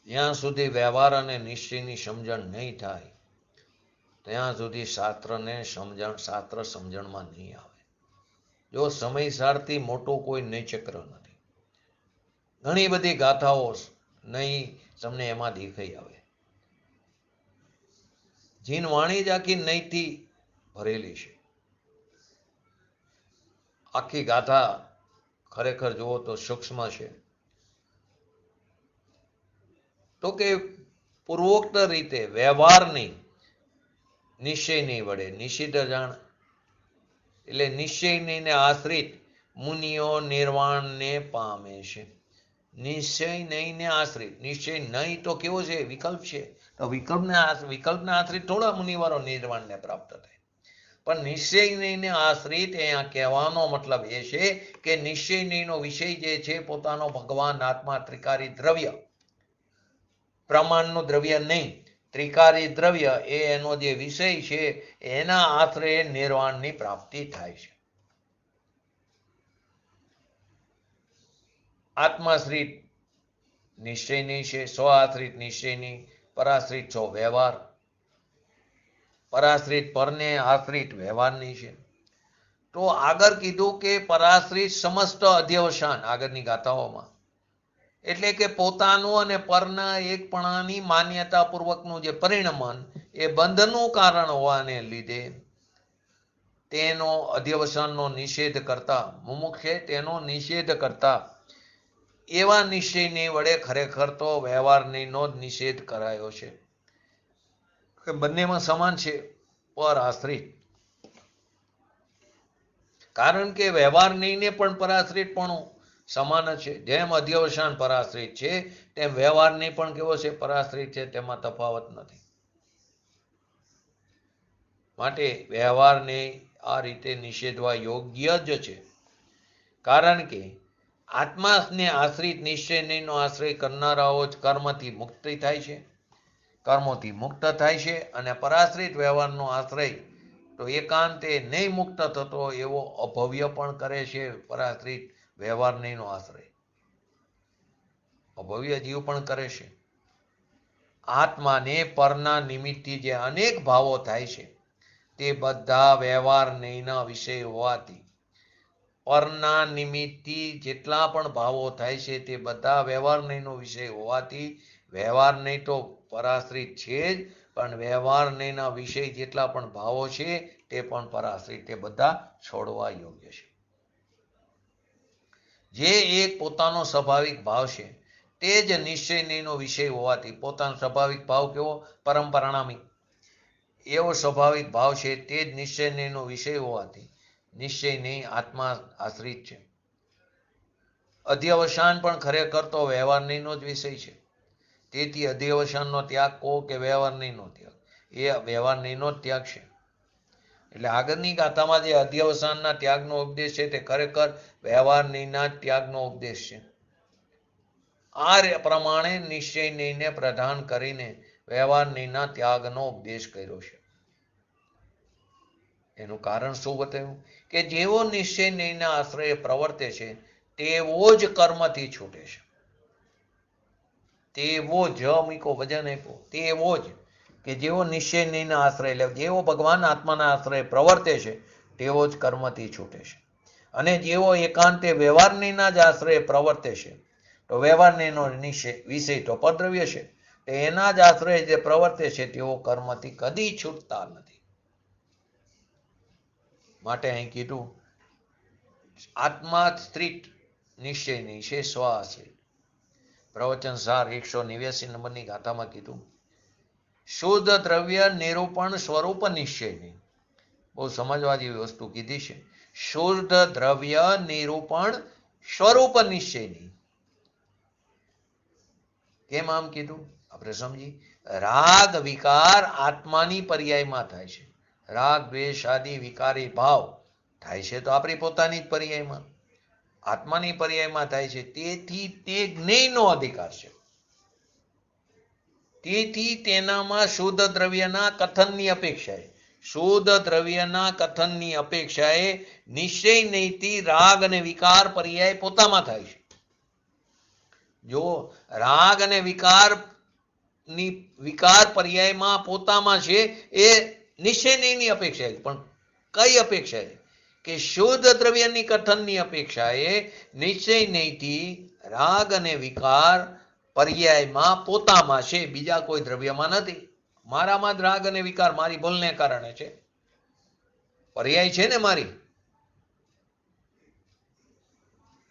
જ્યાં સુધી વ્યવહાર અને નિશ્ચયની સમજણ નહીં થાય ત્યાં સુધી શાસ્ત્ર સમજણમાં નહીં આવે. જો સમયસારથી મોટું કોઈ નૈચક્ર નથી. ઘણી બધી ગાથાઓ નહીં તમને એમાં દેખાઈ આવે. જીન વાણી જ આખી નહીંથી ભરેલી છે. આખી ગાથા ખરેખર જુઓ તો સૂક્ષ્મ છે. તો કે પૂર્વોક્ત રીતે વ્યવહાર નહીં, નિશ્ચય નહીં વડે નિષિદ્ધ જાણ, એટલે નિશ્ચય નહીંને આશ્રિત મુનિઓ નિર્વાણને પામે છે. નિશ્ચય નહીંને આશ્રિત, નિશ્ચય નહીં તો કેવો છે? વિકલ્પ છે. તો વિકલ્પને આશ્રિત થોડા મુનિવારો નિર્વાણને પ્રાપ્ત થાય. પણ નિશ્ચય નહીંને આશ્રિત અહીંયા કહેવાનો મતલબ એ છે કે નિશ્ચય નહીંનો વિષય જે છે પોતાનો ભગવાન આત્મા ત્રિકારી દ્રવ્ય, પ્રમાણનું દ્રવ્ય નહીં, ત્રિકારી દ્રવ્ય એ એનો જે વિષય છે એના આશ્રય નિર્વાણની પ્રાપ્તિ થાય છે. આત્માશ્રિત નિશ્ચયની છે, સ્વઆશ્રિત નિશ્ચયની, પરાશ્રિત છો વ્યવહાર, પરાશ્રિત પરને આશ્રિત વ્યવહારની છે. તો આગળ કીધું કે પરાશ્રિત સમસ્ત અધ્યવસાન આગળની ગાથાઓમાં, એટલે કે પોતાનું અને પરના એકપણાની માન્યતા પૂર્વકનું જે પરિણમન એ બંધનું કારણ હોવાને લીધે તેનો અધ્યવસાનનો નિષેધ કરતા, મુમુક્ષે તેનો નિષેધ કરતા એવા નિશ્ચયની વડે ખરેખર તો વ્યવહારનીનો જ નિષેધ કરાયો છે. બંનેમાં સમાન છે, પર આશ્રિત. કારણ કે વ્યવહારનીને પણ પરાશ્રિતપણું સમાન છે. જેમ અધ્યવસાન પરાશ્રિત છે તેમ વ્યવહારની પણ કેવો છે? પરાશ્રિત છે. તેમાં તફાવત નથી. માટે વ્યવહારને આ રીતે નિષેધવા યોગ્ય જ છે. કારણ કે આત્માને આશ્રિત નિશ્ચયનો આશ્રય કરનારાઓ જ કર્મથી મુક્તિ થાય છે, કર્મોથી મુક્ત થાય છે. અને પરાશ્રિત વ્યવહારનો આશ્રય તો એકાંતે નહીં મુક્ત થતો એવો અભવ્ય પણ કરે છે. પરાશ્રિત વ્યવહારનો આશ્રય અભવ્ય જીવ પણ કરે છે. આત્માને પરના નિમિત્તથી જે અનેક ભાવો થાય છે તે બધા વ્યવહારનીના વિષય હોવાથી, પરના નિમિત્તથી જેટલા પણ ભાવો થાય છે તે બધા વ્યવહારનીનો વિષય હોવાથી વ્યવહારની તો પરાશ્રિત છે જ, પણ વ્યવહારનીના વિષય જેટલા પણ ભાવો છે તે પણ પરાશ્રિત, તે બધા છોડવા યોગ્ય છે. જે એક પોતાનો સ્વાભાવિક ભાવ છે તે જ નિશ્ચયનો વિષય હોવાથી, પોતાનો સ્વાભાવિક ભાવ કેવો? પરમ પરિણામી એવો સ્વાભાવિક ભાવ છે તે જ નિશ્ચયનો વિષય હોવાથી નિશ્ચયની આત્મા આશ્રિત છે. અધ્યવસાન પણ ખરેખર તો વ્યવહારનીનો જ વિષય છે. તેથી અધ્યવસાનનો ત્યાગ કહો કે વ્યવહારનીનો ત્યાગ, એ વ્યવહારનીનો જ ત્યાગ છે. એટલે આગળની ગાથામાં જે અધ્યવસાનના ત્યાગનો ઉપદેશ છે તે ખરેખર વ્યવહારનીના ત્યાગનો ઉપદેશ છે. આ પ્રમાણે નિશ્ચયને પ્રધાન કરીને વ્યવહારનીના ત્યાગનો ઉપદેશ કર્યો છે. એનું કારણ શું બતાવ્યું? કે જેવો નિશ્ચયના આશ્રય પ્રવર્તે છે તેવો જ કર્મથી છૂટે છે. તેવો જ મૂકો વજન આપ્યો, તેવો જ, કે જેવો નિશ્ચયના આશ્રય લે, જેવો ભગવાન આત્માના આશ્રય પ્રવર્તે છે તેવો જ કર્મથી છૂટે છે. અને જેવો એકાંતે વ્યવહારનીના જ આશ્રય પ્રવર્તે છે તો વ્યવહારનીનો વિષય તો પરદ્રવ્ય છે, એના જ આશ્રય જે પ્રવર્તે છે તેઓ કર્મથી કદી છૂટતા નથી. માટે અહીં કીધું આત્માશ્રિત નિશ્ચયની છે સ્વાશ્રિત. પ્રવચન સાર 189 નંબરની ગાથામાં કીધું શુદ્ધ દ્રવ્ય નિરૂપણ સ્વરૂપ નિશ્ચયની. બહુ સમજવા જેવી વસ્તુ કીધી છે. શુદ્ધ દ્રવ્ય નિરૂપણ સ્વરૂપ નિશ્ચયની. કેમ આમ કીધું? આપણે સમજી. રાગ વિકાર આત્માની પર્યાયમાં થાય છે. રાગ દ્વેષ આદિ વિકારી ભાવ થાય છે તો આપણી પોતાની જ પર્યાયમાં, આત્માની પર્યાયમાં થાય છે. તેથી તે જ્ઞેયનો અધિકાર છે. તેથી તેનામાં શુદ્ધ દ્રવ્યના કથનની અપેક્ષાએ, શુદ્ધ દ્રવ્યના કથનની અપેક્ષાએ નિશ્ચય નહીથી રાગ અને વિકાર પર્યાય પોતામાં થાય છે. જો રાગ અને વિકાર પર્યાયમાં પોતામાં છે એ નિશ્ચય નહીની અપેક્ષા, પણ કઈ અપેક્ષા? કે શુદ્ધ દ્રવ્યની કથનની અપેક્ષાએ નિશ્ચય નહીથી રાગ અને વિકાર પર્યાયમાં પોતામાં છે, બીજા કોઈ દ્રવ્યમાં નથી. મારામાં જ રાગ અને વિકાર મારી ભૂલને કારણે છે, પર્યાય છે ને મારી.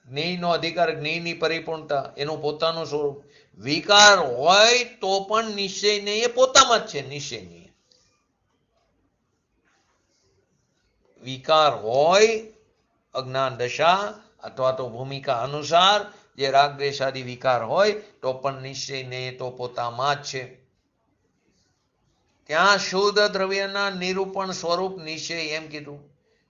જ્ઞેયનો અધિકાર, જ્ઞેયની પરિપૂર્ણતા, એનું પોતાનું સ્વરૂપ. વિકાર હોય તો પણ નિશ્ચય નહીં, એ પોતામાં જ છે. નિશ્ચય નહીં વિકાર હોય, અજ્ઞાન દશા અથવા તો ભૂમિકા અનુસાર જે રાગ દ્વેષાદી વિકાર હોય તો પણ નિશ્ચય નહીં, તો પોતામાં જ છે. ત્યાં શુદ્ધ દ્રવ્યના નિરૂપણ સ્વરૂપ નિશ્ચય એમ કીધું.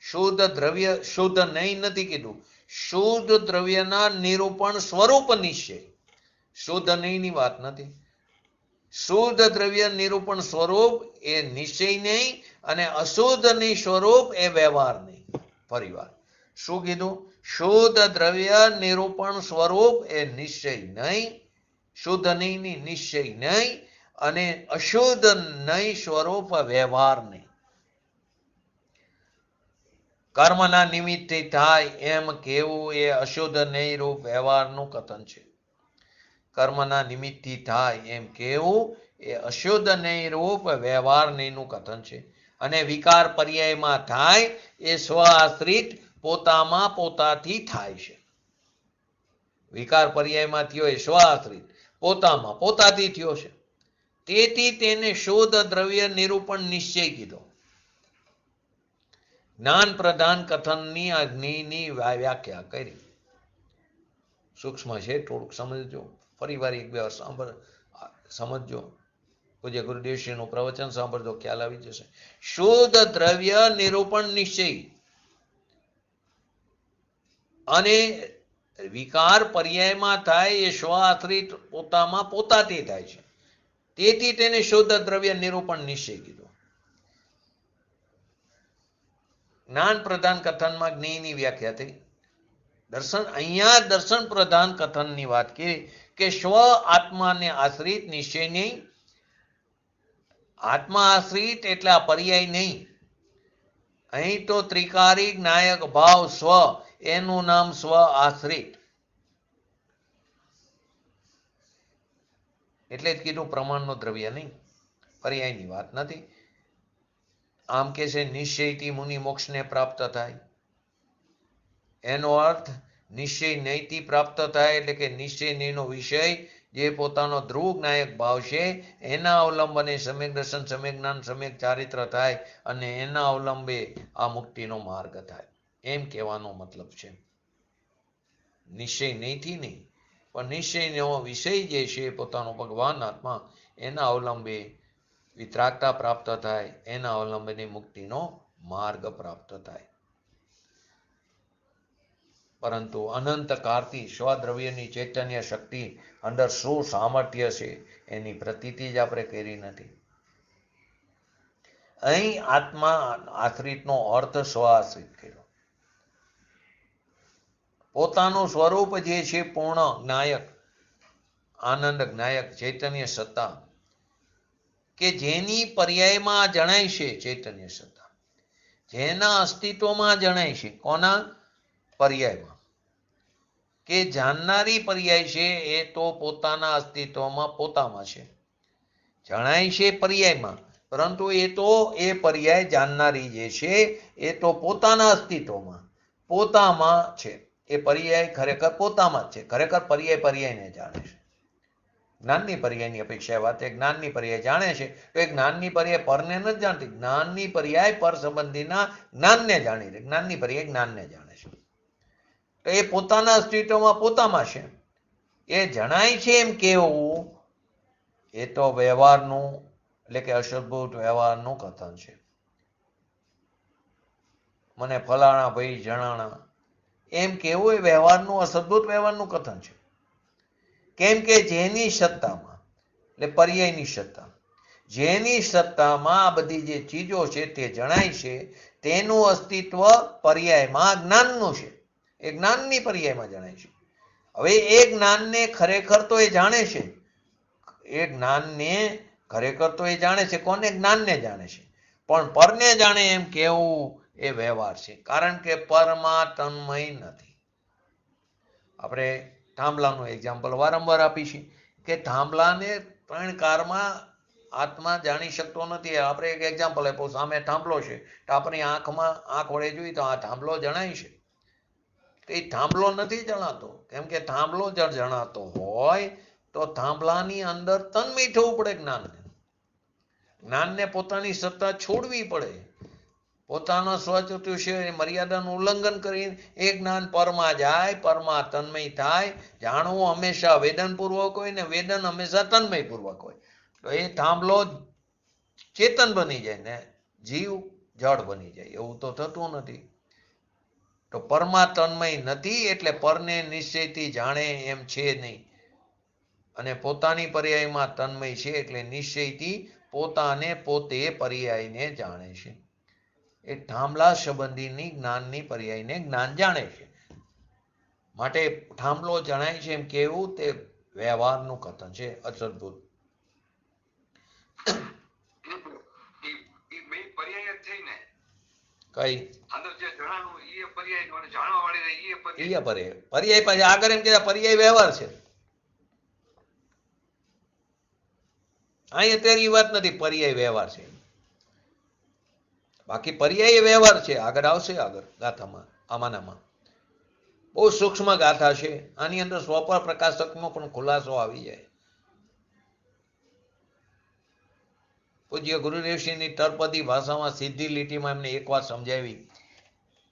શુદ્ધ દ્રવ્ય, શુદ્ધ નહીં નથી કીધું, શુદ્ધ દ્રવ્યના નિરૂપણ સ્વરૂપ નિશ્ચય. શુદ્ધ નહીંની વાત નથી. શુદ્ધ દ્રવ્ય નિરૂપણ સ્વરૂપ એ નિશ્ચય નહીં, અને અશુદ્ધની સ્વરૂપ એ વ્યવહાર નહીં. ફરીવાર શું કીધું? શુદ્ધ દ્રવ્ય નિરૂપણ સ્વરૂપ એ નિશ્ચય નહીં, શુદ્ધ નહીં નિશ્ચય નહીં, અને અશુદ્ધ નહીં સ્વરૂપ વ્યવહાર નહીં. કર્મના નિમિત્તથી થાય એમ કેવું એ અશુદ્ધ નહીં રૂપ વ્યવહારનું કથન છે. કર્મના નિમિત્તથી થાય એમ કેવું એ અશુદ્ધ નહીં રૂપ વ્યવહાર નહીંનું કથન છે. અને વિકાર પર્યાયમાં થાય એ સ્વ આશ્રિત પોતામાં પોતાથી થાય છે. વિકાર પર્યાયમાં થયો એ સ્વ આશ્રિત પોતામાં પોતાથી થયો છે. તેથી તેને શોધ દ્રવ્ય નિરૂપણ નિશ્ચય કીધો. જ્ઞાન પ્રધાન કથનની અગ્નિની વ્યાખ્યા કરી. સૂક્ષ્મ છે, થોડુંક સમજજો. ફરી વાર એક બે સમજજો. પૂજ્ય ગુરુદેવશ્રીનું પ્રવચન સાંભળજો, ખ્યાલ આવી જશે. શુદ્ધ દ્રવ્ય નિરૂપણ નિશ્ચય અને વિકાર પર્યાયમાં થાય એ સ્વ આશ્રિત પોતામાં પોતાથી થાય છે. તેથી તેને શુદ્ધ દ્રવ્ય નિરૂપણ નિશ્ચય કીધો. જ્ઞાન પ્રધાન કથનમાં જ્ઞેયની વ્યાખ્યા થઈ. અહીંયા દર્શન પ્રધાન કથનની વાત કરી કે સ્વ આત્માને આશ્રિત નિશ્ચય નહીં. આત્મા આશ્રિત એટલે આ પર્યાય નહીં. અહીં તો ત્રિકારી નાયક ભાવ સ્વ, એનું નામ સ્વ આશ્રિત. એટલે જ કીધું પ્રમાણનો દ્રવ્ય નહીં, પર્યાયની વાત નથી. આમ કે છે નિશ્ચયથી મુનિ મોક્ષને પ્રાપ્ત થાય. એનો અર્થ નિશ્ચય નહીંથી પ્રાપ્ત થાય એટલે કે નિશ્ચય નહીંનો વિષય જે પોતાનો ધ્રુવ નાયક ભાવ છે એના અવલંબને સમ્યક દર્શન, સમ્યક જ્ઞાન, સમ્યક ચારિત્ર થાય અને એના અવલંબે આ મુક્તિનો માર્ગ થાય, એમ કહેવાનો મતલબ છે. નિશ્ચય નહીંથી નહીં, પણ નિશ્ચયનો વિષય જે છે પોતાનો ભગવાન આત્મા, એના અવલંબે વિતરાગતા પ્રાપ્ત થાય, એના અવલંબને મુક્તિનો માર્ગ પ્રાપ્ત થાય. પરંતુ અનંત કાળથી સ્વદ્રવ્યની ચૈતન્ય શક્તિ અંદર શું સામર્થ્ય છે એની પ્રતીતિ જ આપણે કરી નથી. અહીં આત્મા આશ્રિતનો અર્થ સ્વ આશ્રિત કર્યો. પોતાનું સ્વરૂપ જે છે પૂર્ણ જ્ઞાયક, આનંદ જ્ઞાયક, ચૈતન્ય સત્તા કે જેની પર્યાયમાં જણાય છે, ચૈતન્ય સત્તા જેના અસ્તિત્વમાં જણાય છે. કોના પર્યાયમાં? કે જાણનારી પર્યાય છે એ તો પોતાના અસ્તિત્વમાં પોતામાં છે, જણાય છે પર્યાયમાં, પરંતુ એ તો એ પર્યાય જાણનારી જે છે એ તો પોતાના અસ્તિત્વમાં પોતામાં છે. એ પર્યાય ખરેખર પોતામાં જ છે. ખરેખર પર્યાય પર્યાયને જાણે છે. જ્ઞાનની પર્યાયની અપેક્ષા વાત એ જ્ઞાનની પર્યાય જાણે છે તો એ જ્ઞાનની પર્યાય પરને નથી જાણતી. જ્ઞાનની પર્યાય પર સંબંધીના જ્ઞાનને જાણી છે. જ્ઞાનની પર્યાય જ્ઞાનને જાણે છે. તો એ પોતાના અસ્તિત્વમાં પોતામાં છે. એ જણાય છે એમ કેવું એ તો વ્યવહારનું એટલે કે અસદભૂત વ્યવહારનું કથન છે. મને ફલાણા ભાઈ જણાણા એમ કેવું એ વ્યવહારનું, અસદભૂત વ્યવહારનું કથન છે. કેમ કે જેની સત્તામાં એટલે પર્યાયની સત્તા, જેની સત્તામાં આ બધી જે ચીજો છે તે જણાય છે, તેનું અસ્તિત્વ પર્યાયમાં જ્ઞાનનું છે. એ જ્ઞાનની પર્યાયમાં જણાય છે. હવે એ જ્ઞાનને ખરેખર તો એ જાણે છે. એ જ્ઞાનને ખરેખર તો એ જાણે છે. કોને? જ્ઞાનને જાણે છે. પણ પરને જાણે એમ કેવું એ વ્યવહાર છે. કારણ કે પરમાં તન્મય નથી. આપણે થાંભલાનું એક્ઝામ્પલ વારંવાર આપી છે કે થાંભલાને ત્રણ કારમાં આત્મા જાણી શકતો નથી. આપણે એક એક્ઝામ્પલ આપ્યું, સામે થાંભલો છે તો આપણી આંખમાં આંખ વડે જોઈએ તો આ થાંભલો જણાય છે. તો એ થાંભલો નથી જણાતો. કેમ કે થાંભલો જ જણાતો હોય તો થાંભલાની અંદર તન્મય થવું પડે. જ્ઞાનને પોતાની સત્તા છોડવી પડે. પોતાનો સ્વચતુષ્ય મર્યાદાનું ઉલ્લંઘન કરીને એ જ્ઞાન પરમાં જાય, પરમાં તન્મય થાય. જાણવું હંમેશા વેદનપૂર્વક હોય ને વેદન હંમેશા તન્મયપૂર્વક હોય. તો એ થાંભલો ચેતન બની જાય ને જીવ જળ બની જાય. એવું તો થતું નથી. તો પરમાં તન્મય નથી એટલે પરને નિશ્ચયથી જાણે એમ છે નહીં. અને પોતાની પર્યાયમાં તન્મય છે એટલે નિશ્ચયથી પોતાને પોતે પર્યાયને જાણે છે. એ થાંભલા સંબંધીની જ્ઞાનની પર્યાયને જ્ઞાન જાણે છે. માટે થાંભલો જણાય છે એમ કેવું તે વ્યવહારનું કથન છે. અસદભૂત કઈ પર્યાય પછી આગળ એમ કે પર્યાય વ્યવહાર છે. અહીં અત્યારે એ વાત નથી. પર્યાય વ્યવહાર છે. બાકી પર્યાય વ્યવહાર છે. આગળ આવશે, આગળ ગાથામાં આમાંનામાં બહુ સૂક્ષ્મ ગાથા છે. આની અંદર સ્વપર પ્રકાશકનો પણ ખુલાસો આવી જાય. પૂજ્ય ગુરુદેવશ્રીની તળપદી ભાષામાં સીધી લીટીમાં એમને એક વાત સમજાવી.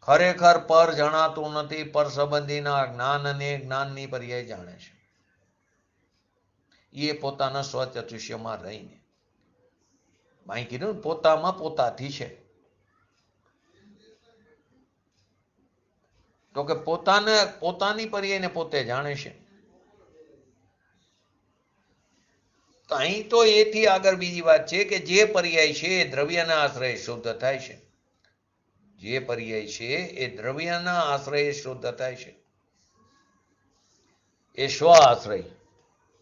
ખરેખર પર જણાતું નથી, પર સંબંધીના જ્ઞાનને જ્ઞાનની પર્યાય જાણે છે. એ પોતાના સ્વચતુષ્યમાં રહીને માઈ કીધું પોતામાં પોતાથી છે. તો કે પોતાની પર્યાયને પોતે જાણે છે. તો અહીં તો એથી આગળ બીજી વાત છે કે જે પર્યાય છે એ દ્રવ્યના આશ્રય શુદ્ધ થાય છે. જે પર્યાય છે એ દ્રવ્યના આશ્રય શુદ્ધ થાય છે. એ સ્વ આશ્રય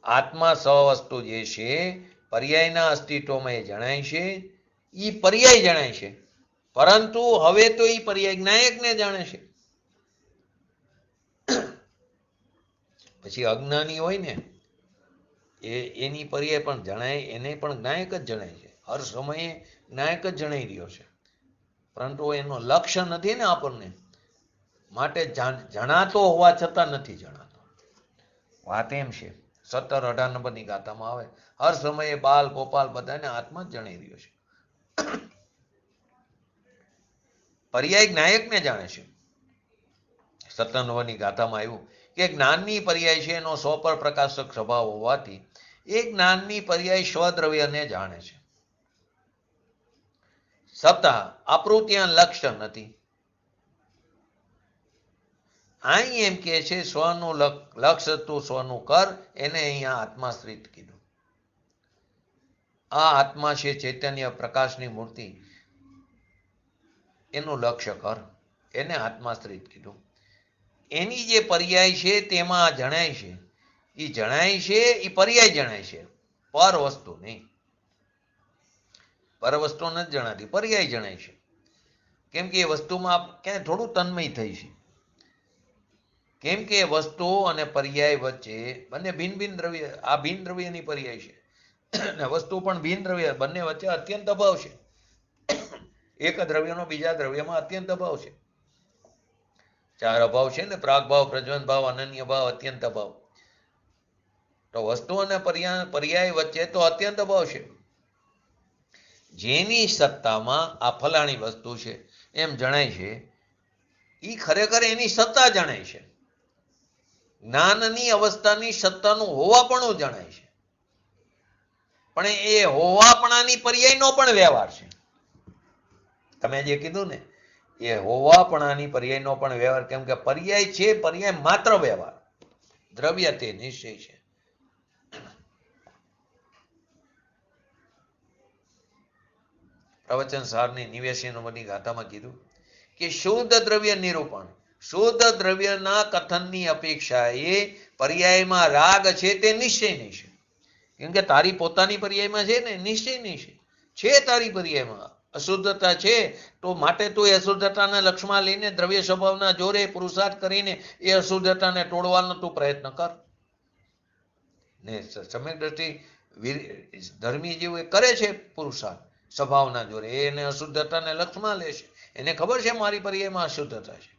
આત્મા સવસ્તુ જે છે પર્યાયના અસ્તિત્વમાં એ જણાય છે. એ પર્યાય જણાય છે, પરંતુ હવે તો એ પર્યાય જ્ઞાયકને જાણે છે. પછી અજ્ઞાની હોય ને એની પર્યાય પણ જણાય, એને પણ જ્ઞાયક જ જણાય છે. હર સમયે જ્ઞાયક જ જણાઈ રહ્યો છે, પરંતુ એનો લક્ષ્ય નથી ને આપણને, માટે જણાતો હોવા છતાં નથી જણાતો. વાત એમ છે. 17-18 નંબરની ગાથામાં આવે હર સમયે બાલ ગોપાલ બધાને આત્મા જ જણાઈ રહ્યો છે. પર્યાય જ્ઞાયકને જાણે છે. 17 નંબરની ગાથામાં આવ્યું કે જ્ઞાનની પર્યાય છે એનો સ્વપર પ્રકાશક સ્વભાવ હોવાથી એ જ્ઞાનની પર્યાય સ્વદ્રવ્યને જાણે છે, છતાં આપણું ત્યાં લક્ષ્ય નથી. અહીં એમ કે છે સ્વનું લક્ષ્ય તું સ્વનું કર, એને અહીંયા આત્માશ્રિત કીધું. આ આત્મા છે ચૈતન્ય પ્રકાશની મૂર્તિ, એનું લક્ષ્ય કર, એને આત્માશ્રિત કીધું. એની જે પર્યાય છે તેમાં જણાય છે. એ જણાય છે એ પર્યાય જણાય છે, પર વસ્તુ નહીં. પર વસ્તુ નથી જણાતી, પર્યાય જણાય છે. કેમ કે એ વસ્તુમાં ક્યાંય થોડું તન્મય થઈ છે. કેમ કે વસ્તુ અને પર્યાય વચ્ચે બંને ભિન્ન ભિન્ન દ્રવ્ય, આ ભિન્ન દ્રવ્યની પર્યાય છે અને વસ્તુ પણ ભિન્ન દ્રવ્ય, બંને વચ્ચે અત્યંત અભાવ છે. એક દ્રવ્યનો બીજા દ્રવ્યમાં અત્યંત અભાવ છે. 4 અભાવ છે ને, પ્રાગ ભાવ, પ્રજ્વન ભાવ, અનન્ય ભાવ, અત્યંત અભાવ. તો વસ્તુ અને પર્યાય વચ્ચે તો અત્યંત અભાવ છે. જેની સત્તામાં આ ફલાણી વસ્તુ છે એમ જણાય છે, એ ખરેખર એની સત્તા જણાય છે. જ્ઞાનની અવસ્થાની સત્તાનું હોવાપણું જણાય છે, પણ એ હોવાપણાની પર્યાયનો પણ વ્યવહાર છે. તમે જે કીધું ને એ હોવાપણાની પર્યાયનો પણ વ્યવહાર. કેમ કે પર્યાય છે, પર્યાય માત્ર વ્યવહાર, દ્રવ્ય તે નિશ્ચય છે. પ્રવચન સારની 89 નંબરની ગાથામાં કીધું કે શુદ્ધ દ્રવ્ય નિરૂપણ, શુદ્ધ દ્રવ્યના કથનની અપેક્ષાએ પર્યાયમાં રાગ છે તે નિશ્ચય નહીં છે. કેમ કે તારી પોતાની પર્યાયમાં છે ને, નિશ્ચય નહીં છે તારી પર્યાયમાં અશુદ્ધતા છે, તો માટે તું એ અશુદ્ધતાના લક્ષમાં લઈને દ્રવ્ય સ્વભાવના જોરે પુરુષાર્થ કરીને એ અશુદ્ધતાને તોડવાનો તું પ્રયત્ન કર ને. સમ્યક દ્રષ્ટિ ધર્મી જેવું એ કરે છે પુરુષાર્થ સ્વભાવના જોરે, એને અશુદ્ધતાને લક્ષમાં લે છે. એને ખબર છે મારી પર્યાયમાં અશુદ્ધતા છે,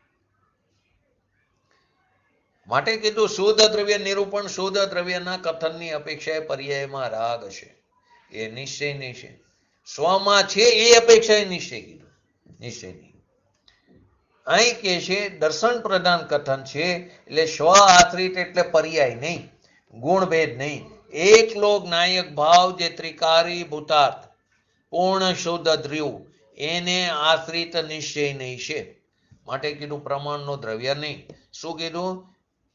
માટે કીધું શુદ્ધ દ્રવ્ય નિરૂપણ. શુદ્ધ દ્રવ્યના કથનની અપેક્ષાએ પર્યાયમાં રાગ છે, એ નિશ્ચય નહીં છે. સ્વમાં છે એ અપેક્ષાએ નિશ્ચય કીધું, નિશ્ચય નહીં. અહીં કે છે દર્શન પ્રધાન કથન છે, એટલે સ્વ આશ્રિત એટલે પર્યાય નહીં, ગુણભેદ નહીં. એકલો જ્ઞાયક ભાવ જે ત્રિકારી ભૂતાર્થ પૂર્ણ શુદ્ધ ધ્રુવ, એને આશ્રિત નિશ્ચય નહીં છે. માટે કીધું પ્રમાણનો દ્રવ્ય નહીં. શું કીધું?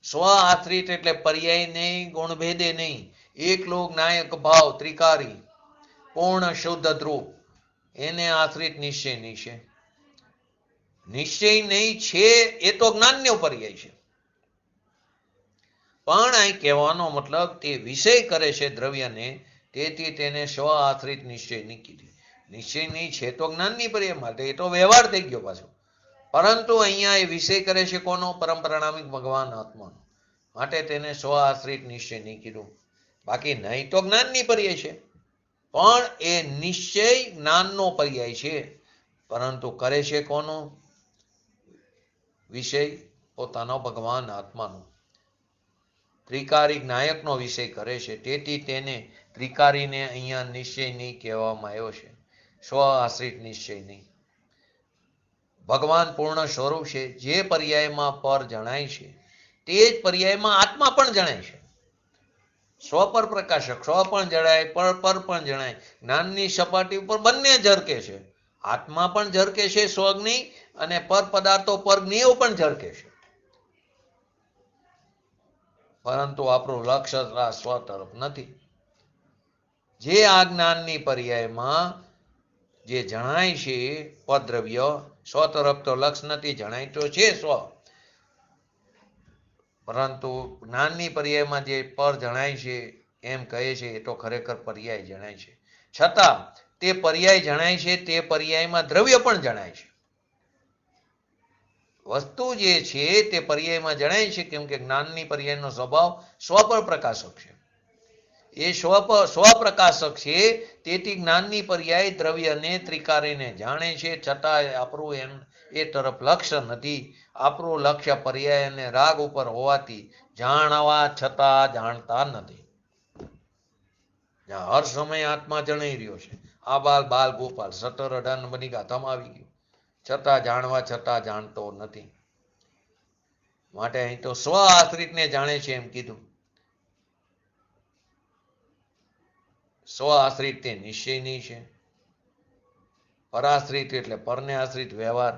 સ્વ આશ્રિત એટલે પર્યાય નહીં, ગુણભેદે નહીં. એકલો જ્ઞાયક ભાવ ત્રિકારી પૂર્ણ શુદ્ધ ધ્રુવ, એને આશ્રિત નિશ્ચય નહીં છે. નિશ્ચય નહીં છે એ તો જ્ઞાનનો પર્યાય છે, પણ અહીં કહેવાનો મતલબ તે વિષય કરે છે દ્રવ્યને, તેથી તેને સ્વ આશ્રિત નિશ્ચય નહીં કીધી. નિશ્ચય નહીં છે તો જ્ઞાનની પર્યાય, માટે એ તો વ્યવહાર થઈ ગયો પાછો. પરંતુ અહીંયા એ વિષય કરે છે કોનો? પરંપરાણામિક ભગવાન આત્માનો, માટે તેને સ્વ આશ્રિત નિશ્ચય નહીં કીધું. બાકી નહીં તો જ્ઞાનની પર્યાય છે, પણ એ નિશ્ચય જ્ઞાનનો પર્યાય છે. પરંતુ કરે છે કોનો વિષય? પોતાનો ભગવાન આત્માનો. ત્રિકારી નાયકનો વિષય કરે છે, તેથી તેને ત્રિકારીને અહીંયા નિશ્ચય નહીં કહેવામાં આવ્યો છે, સ્વ આશ્રિત નિશ્ચય નહીં. ભગવાન પૂર્ણ સ્વરૂપ છે. જે પર્યાયમાં પર જણાય છે તે જ પર્યાયમાં આત્મા પણ જણાય છે. સ્વ પર પ્રકાશક, સ્વ પણ જણાય, પર પણ જણાય. જ્ઞાનની સપાટી ઉપર બંને ઝરકે છે. આત્મા પણ ઝરકે છે સ્વજ્ઞ, અને પર પદાર્થો પર જ્ઞેય પણ ઝરકે છે. પરંતુ આપણું લક્ષ્ય સ્વ તરફ નથી. જે આ જ્ઞાનની પર્યાયમાં જે જણાય છે પદ્રવ્ય, સ્વ તરફ તો લક્ષ નથી, જણાય તો છે સ્વ, પરંતુ જ્ઞાનની પર્યાયમાં જે પર જણાય છે એમ કહે છે એ તો ખરેખર પર્યાય જણાય છે. છતાં તે પર્યાય જણાય છે તે પર્યાયમાં દ્રવ્ય પણ જણાય છે. વસ્તુ જે છે તે પર્યાયમાં જણાય છે, કેમ કે જ્ઞાનની પર્યાયનો સ્વભાવ સ્વ પર પ્રકાશક છે. એ સ્વપ્રકાશક છે, તેથી જ્ઞાનની પર્યાય દ્રવ્યને ત્રિકારીને જાણે છે. છતાં આપણું એ તરફ લક્ષ્ય નથી. આપણું લક્ષ્ય પર્યાય અને રાગ ઉપર હોવાથી જાણવા છતાં જાણતા નથી. હર સમય આત્મા જણાઈ રહ્યો છે. આ બાલ ગોપાલ 17-18 બની ગાથામાં આવી ગયું, છતાં જાણવા છતાં જાણતો નથી. માટે અહીં તો સ્વ આશ્રિતને જાણે છે એમ કીધું. સ્વ આશ્રિત તે નિશ્ચયની છે. પરાશ્રિત એટલે પરને આશ્રિત વ્યવહાર.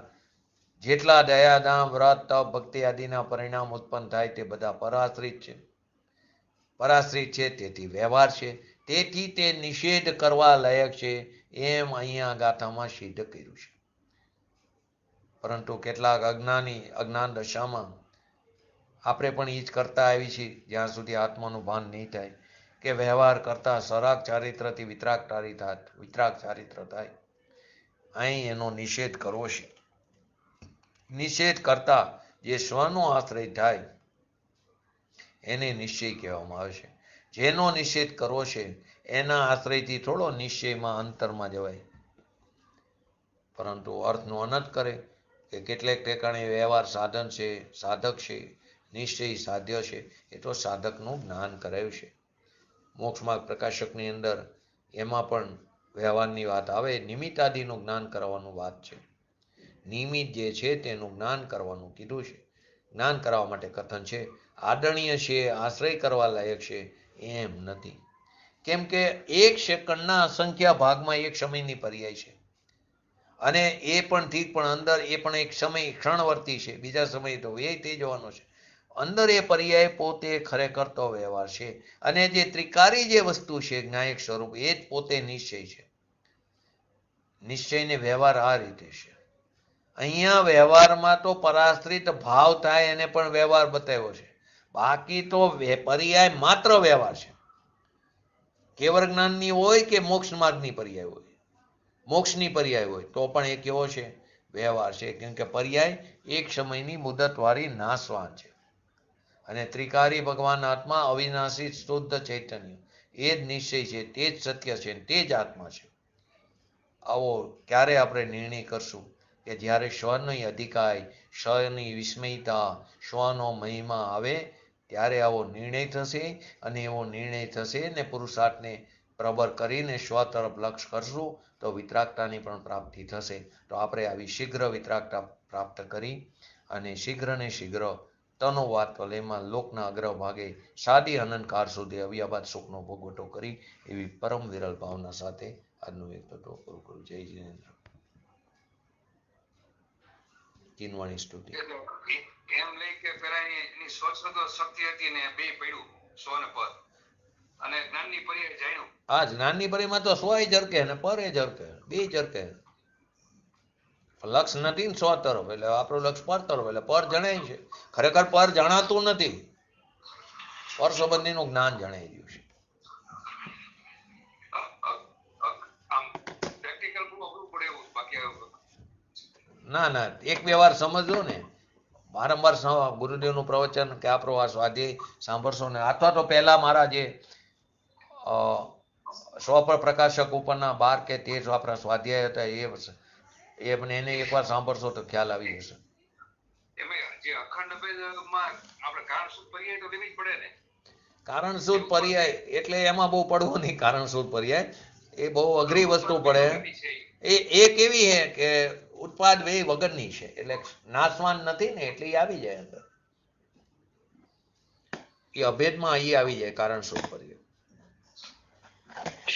જેટલા દયાદામ, વ્રત, તપ, ભક્તિ આદિના પરિણામ ઉત્પન્ન થાય તે બધા પરાશ્રિત છે. પરાશ્રિત છે તેથી વ્યવહાર છે, તેથી તે નિષેધ કરવા લાયક છે એમ અહીંયા ગાથામાં સિદ્ધ કર્યું છે. પરંતુ કેટલાક અજ્ઞાન દશામાં આપણે પણ એ જ કરતા આવી છીએ, જ્યાં સુધી આત્માનું ભાન નહીં થાય કે વ્યવહાર કરતા સરાગ ચારિત્રથી વિતરાગ ચારિત્ર થાય. અહીં એનો નિષેધ કરવો છે. નિષેધ કરતા જે સ્વનો આશ્રય થાય એને નિશ્ચય કહેવામાં આવે છે. જેનો નિષેધ કરવો છે એના આશ્રયથી થોડો નિશ્ચયમાં અંતરમાં જવાય. પરંતુ અર્થનો અનર્થ કરે કે કેટલેક ઠેકાણે વ્યવહાર સાધન છે, સાધક છે, નિશ્ચય સાધ્ય છે, એ તો સાધકનું જ્ઞાન કરાયું છે. મોક્ષમાર્ગ પ્રકાશકની અંદર એમાં પણ વ્યવહારની વાત આવે. નિમિત્ત આદિનું જ્ઞાન કરવાનું વાત છે. નિમિત્ત જે છે તેનું જ્ઞાન કરવાનું કીધું છે. જ્ઞાન કરાવવા માટે કથન છે. આદરણીય છે, આશ્રય કરવા લાયક છે એમ નથી. કેમ કે એક સેકન્ડના અસંખ્ય ભાગમાં એક સમયની પર્યાય છે, અને એ પણ ઠીક, પણ અંદર એ પણ એક સમય ક્ષણવર્તી છે. બીજા સમય તો વ્યય થઈ જવાનો છે. અંદર એ પર્યાય પોતે ખરેખર તો વ્યવહાર છે. અને જે ત્રિકારી જે વસ્તુ છે જ્ઞાયક સ્વરૂપ, એ જ પોતે નિશ્ચય છે. નિશ્ચયને વ્યવહાર આ રીતે છે. અહીંયા વ્યવહારમાં તો પરાશ્રિત ભાવ થાય એને પણ વ્યવહાર બતાવ્યો છે. બાકી તો પર્યાય માત્ર વ્યવહાર છે. કેવળ જ્ઞાનની હોય કે મોક્ષ માર્ગની પર્યાય હોય, મોક્ષની પર્યાય હોય તો પણ એ કેવો છે? વ્યવહાર છે. કેમ કે પર્યાય એક સમયની મુદતવાળી નાશવાન છે. અને ત્રિકારી ભગવાન આત્મા અવિનાશી શુદ્ધ ચૈતન્ય, એ જ નિશ્ચય છે, તે જ સત્ય છે, તે જ આત્મા છે. આવો ક્યારે આપણે નિર્ણય કરશું કે જ્યારે સ્વની અધિકાય, સ્વની વિસ્મયતા, સ્વનો મહિમા આવે ત્યારે આવો નિર્ણય થશે. અને એવો નિર્ણય થશે ને પુરુષાર્થને પ્રબળ કરીને સ્વ તરફ લક્ષ કરશું તો વિતરાગતાની પણ પ્રાપ્તિ થશે. તો આપણે આવી શીઘ્ર વિતરાગતા પ્રાપ્ત કરી અને શીઘ્ર ને શીઘ્ર તનુવાદ વલયમાં લોકના અગ્ર ભાગે સાદી અનંતકાળ સુધી અવ્યાબાદ સુખનો ભોગવટો કરી એવી પરમ વિરલ ભાવના સાથે આજનું વ્યક્તિત્વ પૂરું કરું. જય જીનેન્દ્ર. કિનવાણી સ્તુતિ. એમ લઈ કે પેલા એની સ્વચ્છતા શક્તિ હતી ને બે પડ્યું સો ને પર, અને જ્ઞાનની પર્યાય જાણ્યું. આ જ્ઞાનની પર્યાયમાં તો સોય ઝરકે ને પરે ઝરકે, બે ઝરકે. લક્ષ નથી ને સો તરફ, એટલે આપણું લક્ષ પર તરફ, એટલે પર જણાય છે. ખરેખર પર જણાતું નથી. પર સંબંધીનું જ્ઞાન જણાઈ રહ્યું છે. ના એક બે વાર સમજો ને, વારંવાર ગુરુદેવનું પ્રવચન કે આપણો આ સ્વાધ્યાય સાંભળશો ને, અથવા તો પહેલા મારા જે સ્વ પર પ્રકાશક ઉપરના 12 કે 13 આપણા સ્વાધ્યાય હતા એ એ પણ એને એકવાર સાંભળશો તો ખ્યાલ આવી જશે. એમાં જે અખંડ ભેદમાં આપણે કારણ સૂત્ર પર્યાય તો લેવી જ પડે ને. કારણ શુદ્ધ પર્યાય એટલે એમાં બહુ પડવું નહીં. કારણ શુદ્ધ પર્યાય એ બહુ અઘરી વસ્તુ પડે. એ કેવી છે કે ઉત્પાદ વ્યય વગરની છે, એટલે નાશવાન નથી ને એટલે એ આવી જાય અંદર. એ અભેદમાં અહીં આવી જાય કારણ શુદ્ધ પર્યાય.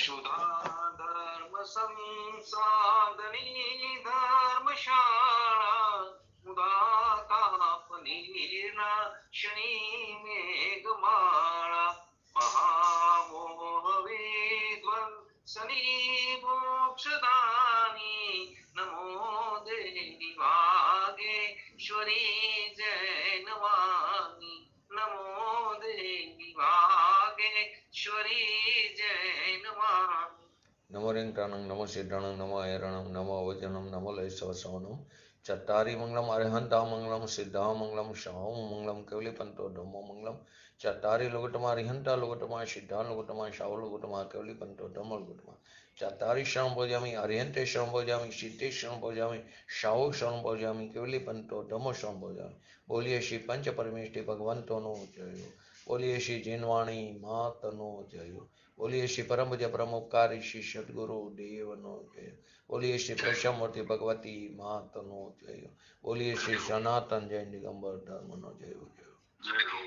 સુધા ધર્મ સંસાદની ધર્મશાળા મુદાતાપનીર્ના શની મેઘમાળા મહામોહ વિધ્વંસની મોક્ષદાની નમો દેવી વાગેશ્વરી જૈનવાણી નમો દેવી વાગેશ્વરી જૈનવાણી. નમો રિંગટાણંગ નમો સિદ્ધાણંગ નમો હૈરણંગ નમો વચનમ નમો લયસવસવનમ ચત્તારી મંગલમ અરહંતા મંગલમ સિદ્ધા મંગલમ શાહમ મંગલમ કેવલીપંતો ધમ્મો મંગલમ ચત્તારી લુગટમાં રિહંતા લુગટમાં સિદ્ધા લુગટમાં શાહુ લુગટમાં કેવલીપંતો ધમ્મો લુગટમાં ચત્તારી શરણ ભોજામી અરિહંતે શરણ ભોજામી સિદ્ધે શરણ ભોજામી શાહુ શરણ ભોજામી કેવલીપંતો ધમ્મો શરણ ભોજામી. બોલીએ શ્રી પંચ પરમેષ્ઠી ભગવંતોનો જય. બોલીએ શ્રી જીનવાણી માતનો જય. બોલીએ શ્રી પરમ પૂજ્ય પરમ ઉપકારી શ્રી સદગુરુ દેવનો જય. બોલીએ શ્રી પ્રસમૂર્તિ ભગવતી માતનો જય. બોલીએ શ્રી સનાતન જૈન દિગંબર ધર્મનો જય. જય હો.